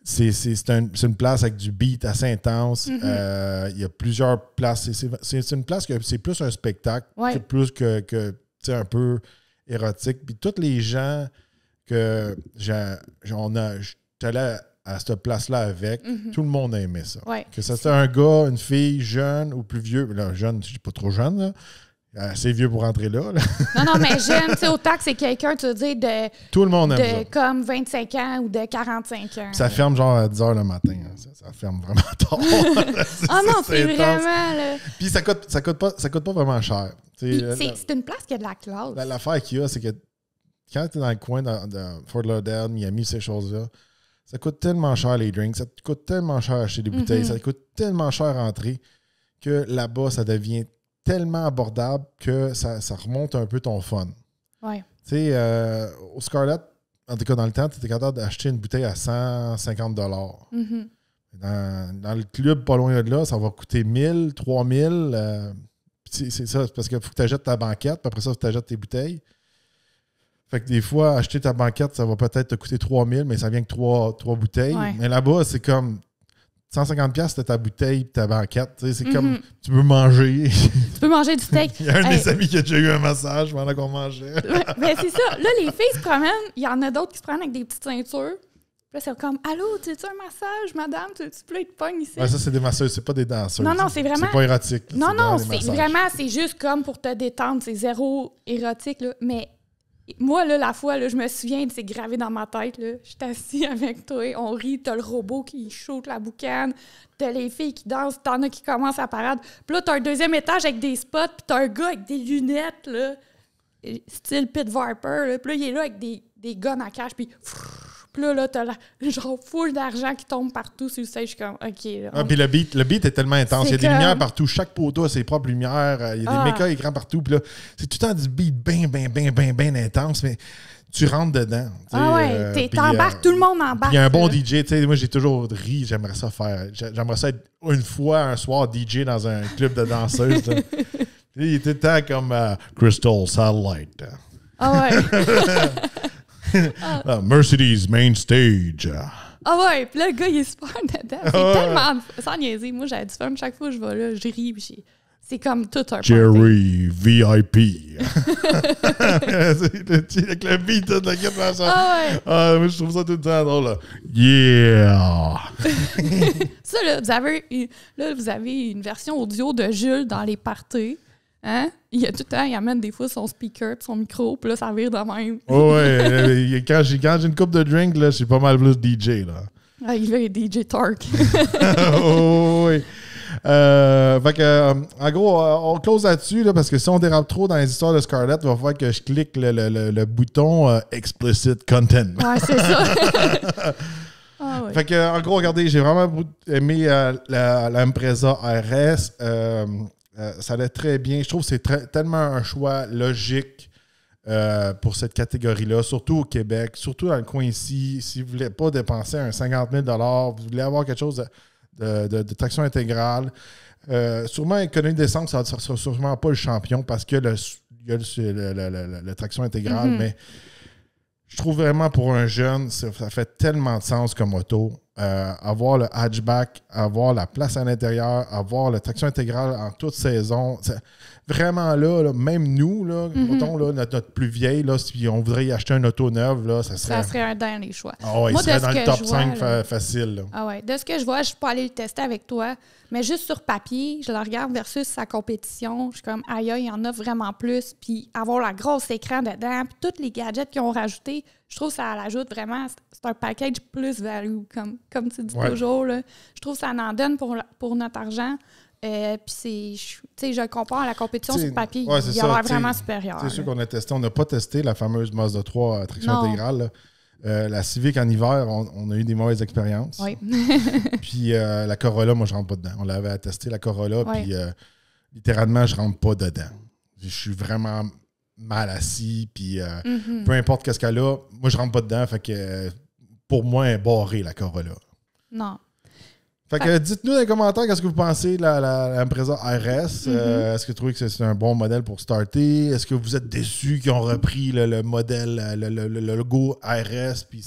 [SPEAKER 2] C'est une place avec du beat assez intense. Il y a plusieurs places. C'est une place que c'est plus un spectacle, c'est plus que un peu érotique. Puis tous les gens que j'allais à cette place-là avec, tout le monde a aimé ça.
[SPEAKER 1] Ouais.
[SPEAKER 2] Que c'était un gars, une fille, jeune ou plus vieux. Là, jeune, je ne suis pas trop jeune, là. Assez vieux pour rentrer là.
[SPEAKER 1] Non, mais jeune, tu sais, autant que c'est quelqu'un, tu veux dire, de...
[SPEAKER 2] Tout le monde aime ça.
[SPEAKER 1] Comme 25 ans ou de 45 ans.
[SPEAKER 2] Ça ferme genre à 10 h le matin. Hein. Ça ferme vraiment tard.
[SPEAKER 1] Non, c'est vraiment... Là...
[SPEAKER 2] Puis ça coûte pas vraiment cher.
[SPEAKER 1] C'est une place qui a de la classe.
[SPEAKER 2] L'affaire qu'il y a, c'est que quand tu es dans le coin de Fort Lauderdale, Miami, ces choses-là, ça coûte tellement cher les drinks, ça te coûte tellement cher acheter des bouteilles, ça te coûte tellement cher rentrer que là-bas, ça devient tellement abordable que ça remonte un peu ton fun.
[SPEAKER 1] Ouais.
[SPEAKER 2] Tu sais, au Scarlett, en tout cas dans le temps, tu étais capable d'acheter une bouteille à 150 $. Dans le club pas loin de là, ça va coûter 1000, 3000. C'est ça, parce qu'il faut que tu achètes ta banquette, puis après ça, il faut que tu achètes tes bouteilles. Fait que des fois, acheter ta banquette, ça va peut-être te coûter 3000, mais ça vient que 3 bouteilles. Ouais. Mais là-bas, c'est comme 150$, c'était ta bouteille et ta banquette. C'est comme tu peux manger.
[SPEAKER 1] Tu peux manger du steak.
[SPEAKER 2] Il y a un des amis qui a déjà eu un massage pendant qu'on mangeait.
[SPEAKER 1] Ben c'est ça. Là, les filles se promènent. Il y en a d'autres qui se prennent avec des petites ceintures. Là, c'est comme allô, tu veux un massage, madame? Tu peux être pogne ici?
[SPEAKER 2] Ouais, ça, c'est des masseuses, c'est pas des danseuses.
[SPEAKER 1] Non, c'est vraiment.
[SPEAKER 2] C'est pas érotique.
[SPEAKER 1] Non, c'est vraiment, c'est juste comme pour te détendre. C'est zéro érotique. Là. Mais moi, là, la fois, là, je me souviens, c'est gravé dans ma tête. Je suis assis avec toi, on rit, t'as le robot qui shoot la boucane, t'as les filles qui dansent, t'en as qui commencent à parade. Puis là, t'as un deuxième étage avec des spots, puis t'as un gars avec des lunettes, là, style Pit Viper. Là. Puis là, il est là avec des guns à cache, puis là, t'as genre full d'argent qui tombe partout sur le stage. Je suis comme, OK. Là,
[SPEAKER 2] puis le beat est tellement intense. Il y a des lumières partout. Chaque poteau a ses propres lumières. Il y a des méca écrans partout. Puis là, c'est tout le temps du beat bien intense, mais tu rentres dedans.
[SPEAKER 1] T'embarques, tout le monde embarque.
[SPEAKER 2] Il y a un bon DJ. Moi, j'ai toujours ri. J'aimerais ça être une fois, un soir, DJ dans un club de danseuses. Il était tout le temps comme Crystal Satellite.
[SPEAKER 1] Ah ouais.
[SPEAKER 2] Mercedes Main Stage.
[SPEAKER 1] Ah ouais, puis là, le gars, il est super dedans. C'est tellement... Sans niaiser, moi, j'avais du fun. Chaque fois que je vais là, je ris. C'est comme tout un
[SPEAKER 2] Jerry VIP. Avec le beat de la guitare. Moi, je trouve ça tout le temps drôle. Là. Yeah!
[SPEAKER 1] Ça, là, vous avez une version audio de Jules dans les parties. Hein? Il y a tout le temps, il amène des fois son speaker, son micro, puis là, ça vire de même.
[SPEAKER 2] Quand j'ai une coupe de drink, là, je suis pas mal plus DJ. Là.
[SPEAKER 1] Il est DJ Tark.
[SPEAKER 2] Oui. Fait que, en gros, on close là-dessus, là, parce que si on dérape trop dans les histoires de Scarlett, il va falloir que je clique le bouton Explicit Content.
[SPEAKER 1] Ouais, c'est ça.
[SPEAKER 2] Ouais. Fait que, en gros, regardez, j'ai vraiment aimé la Impreza RS. Ça allait très bien. Je trouve que c'est tellement un choix logique pour cette catégorie-là, surtout au Québec, surtout dans le coin ici. Si vous ne voulez pas dépenser un 50 000 $, vous voulez avoir quelque chose de traction intégrale, sûrement économie d'essence, ça ne sera sûrement pas le champion parce qu'il y a le traction intégrale, mais je trouve vraiment pour un jeune, ça fait tellement de sens comme auto. Avoir le hatchback, avoir la place à l'intérieur, avoir la traction intégrale en toute saison. Vraiment là, même nous, là, mettons, là, notre plus vieille, là, si on voudrait y acheter un auto neuve, là, ça serait un
[SPEAKER 1] dans les choix.
[SPEAKER 2] Ah ouais, il serait dans le top 5 facile. Là.
[SPEAKER 1] Ah ouais. De ce que je vois, je peux aller le tester avec toi, mais juste sur papier, je le regarde versus sa compétition. Je suis comme, aïe, il y en a vraiment plus. Puis avoir la grosse écran dedans, puis tous les gadgets qu'ils ont rajoutés, je trouve que ça l'ajoute vraiment. C'est un package plus value, comme tu dis toujours. Là. Je trouve que ça en donne pour notre argent. Puis je le compare à la compétition sur papier. Il a l'air vraiment supérieur.
[SPEAKER 2] C'est sûr qu'on a testé. On n'a pas testé la fameuse Mazda 3 à traction intégrale. La Civic en hiver, on a eu des mauvaises expériences.
[SPEAKER 1] Oui.
[SPEAKER 2] Puis la Corolla, moi, je rentre pas dedans. On l'avait testé, la Corolla, puis littéralement, je rentre pas dedans. Je suis vraiment mal assis, puis peu importe qu'est-ce qu'elle a, moi, je rentre pas dedans. Fait que pour moi, elle est barrée, la Corolla.
[SPEAKER 1] Non.
[SPEAKER 2] Fait que dites-nous dans les commentaires qu'est-ce que vous pensez de l'Impreza RS. Est-ce que vous trouvez que c'est un bon modèle pour starter? Est-ce que vous êtes déçus qu'ils ont repris le modèle, le logo RS, puis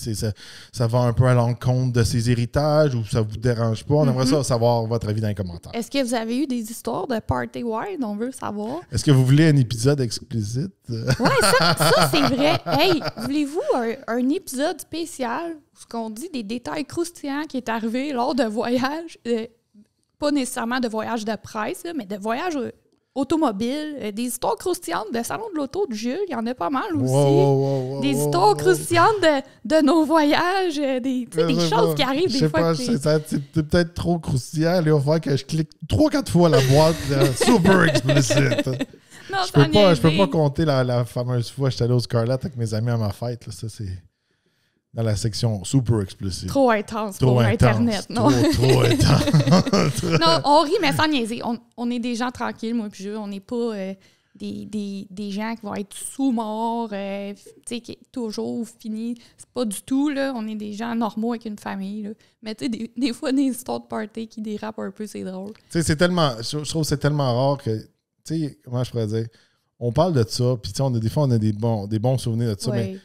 [SPEAKER 2] ça va un peu à l'encontre de ses héritages ou ça vous dérange pas? On aimerait ça savoir votre avis dans les commentaires.
[SPEAKER 1] Est-ce que vous avez eu des histoires de party wide? On veut savoir.
[SPEAKER 2] Est-ce que vous voulez un épisode explicite?
[SPEAKER 1] Oui, ça c'est vrai. Hey, voulez-vous un épisode spécial où on dit des détails croustillants qui est arrivé lors de voyages, pas nécessairement de voyages de presse, là, mais de voyages automobiles, des histoires croustillantes de salon de l'auto de Jules, il y en a pas mal aussi. Des histoires croustillantes de nos voyages, des choses qui arrivent des fois.
[SPEAKER 2] C'est peut-être trop croustillant. Il va falloir que je clique 3-4 fois la boîte. Super explicite.
[SPEAKER 1] Non,
[SPEAKER 2] je peux pas compter la fameuse fois que j'étais allé au Scarlett avec mes amis à ma fête. Là. Ça, c'est dans la section super explicite.
[SPEAKER 1] Trop intense pour Internet, non?
[SPEAKER 2] Trop intense.
[SPEAKER 1] Non, on rit, mais sans niaiser. On est des gens tranquilles, moi puis Jules. On n'est pas des gens qui vont être sous-morts, qui toujours finis. C'est pas du tout, là. On est des gens normaux avec une famille, là. Mais tu sais, des fois, des histoires de party qui dérapent un peu, c'est drôle.
[SPEAKER 2] Tu sais, c'est tellement... Je trouve que c'est tellement rare que... Tu sais, comment je pourrais dire? On parle de ça, puis des fois, on a des bons souvenirs de ça, mais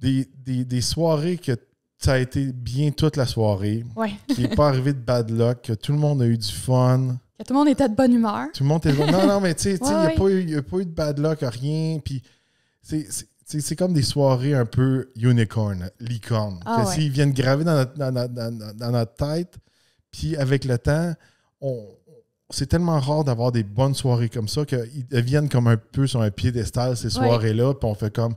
[SPEAKER 2] des soirées que ça a été bien toute la soirée, qui n'est pas arrivé de bad luck, que tout le monde a eu du fun.
[SPEAKER 1] Que tout le monde était de bonne humeur.
[SPEAKER 2] Tout le monde était... Non, mais tu sais, il n'y a pas eu de bad luck, rien, puis c'est comme des soirées un peu unicorn, licorne. S'ils viennent graver dans notre tête, puis avec le temps, c'est tellement rare d'avoir des bonnes soirées comme ça qu'ils deviennent comme un peu sur un piédestal, ces soirées-là, puis on fait comme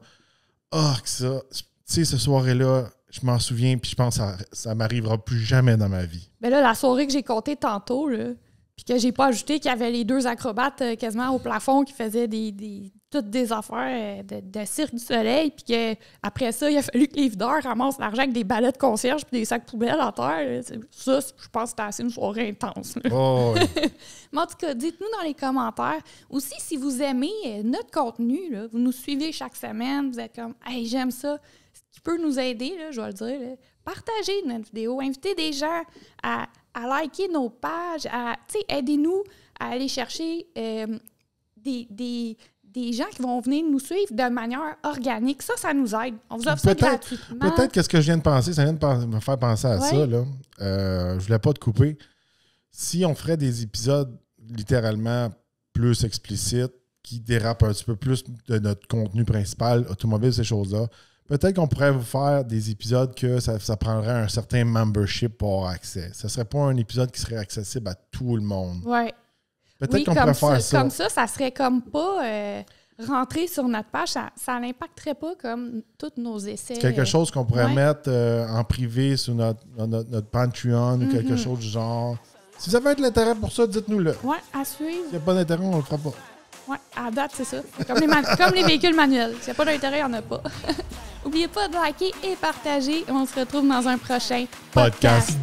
[SPEAKER 2] ça. Tu sais, cette soirée-là, je m'en souviens, puis je pense que ça m'arrivera plus jamais dans ma vie.
[SPEAKER 1] Mais là, la soirée que j'ai comptée tantôt, là, puis que j'ai pas ajouté qu'il y avait les 2 acrobates quasiment au plafond qui faisaient toutes des affaires de Cirque du Soleil, puis qu'après ça, il a fallu que les videurs ramassent l'argent avec des balais de concierge puis des sacs poubelles à terre. Ça, je pense que c'était assez une soirée intense.
[SPEAKER 2] Oh, oui.
[SPEAKER 1] Mais en tout cas, dites-nous dans les commentaires. Aussi, si vous aimez notre contenu, là, vous nous suivez chaque semaine, vous êtes comme « Hey, j'aime ça », ce qui peut nous aider, là, je vais le dire, là, partagez notre vidéo, invitez des gens à liker nos pages, aidez-nous à aller chercher des gens qui vont venir nous suivre de manière organique. Ça nous aide. On vous offre ça gratuitement.
[SPEAKER 2] Peut-être que ce que je viens de penser, ça vient de me faire penser à ça. Là. Je voulais pas te couper. Si on ferait des épisodes littéralement plus explicites, qui dérapent un petit peu plus de notre contenu principal, automobile, ces choses-là, peut-être qu'on pourrait vous faire des épisodes que ça prendrait un certain membership pour avoir accès. Ça ne serait pas un épisode qui serait accessible à tout le monde.
[SPEAKER 1] Oui.
[SPEAKER 2] Peut-être qu'on pourrait faire ça.
[SPEAKER 1] Comme ça serait comme pas rentrer sur notre page. Ça n'impacterait pas comme tous nos essais.
[SPEAKER 2] C'est quelque chose qu'on pourrait mettre en privé sur notre Patreon ou quelque chose du genre. Si vous avez de l'intérêt pour ça, dites-nous-le.
[SPEAKER 1] Oui, à suivre.
[SPEAKER 2] S'il n'y a pas d'intérêt, on ne le fera pas.
[SPEAKER 1] Oui, à date, c'est ça. Comme les véhicules manuels. S'il n'y a pas d'intérêt, il n'y en a pas. N'oubliez pas de liker et partager. On se retrouve dans un prochain podcast.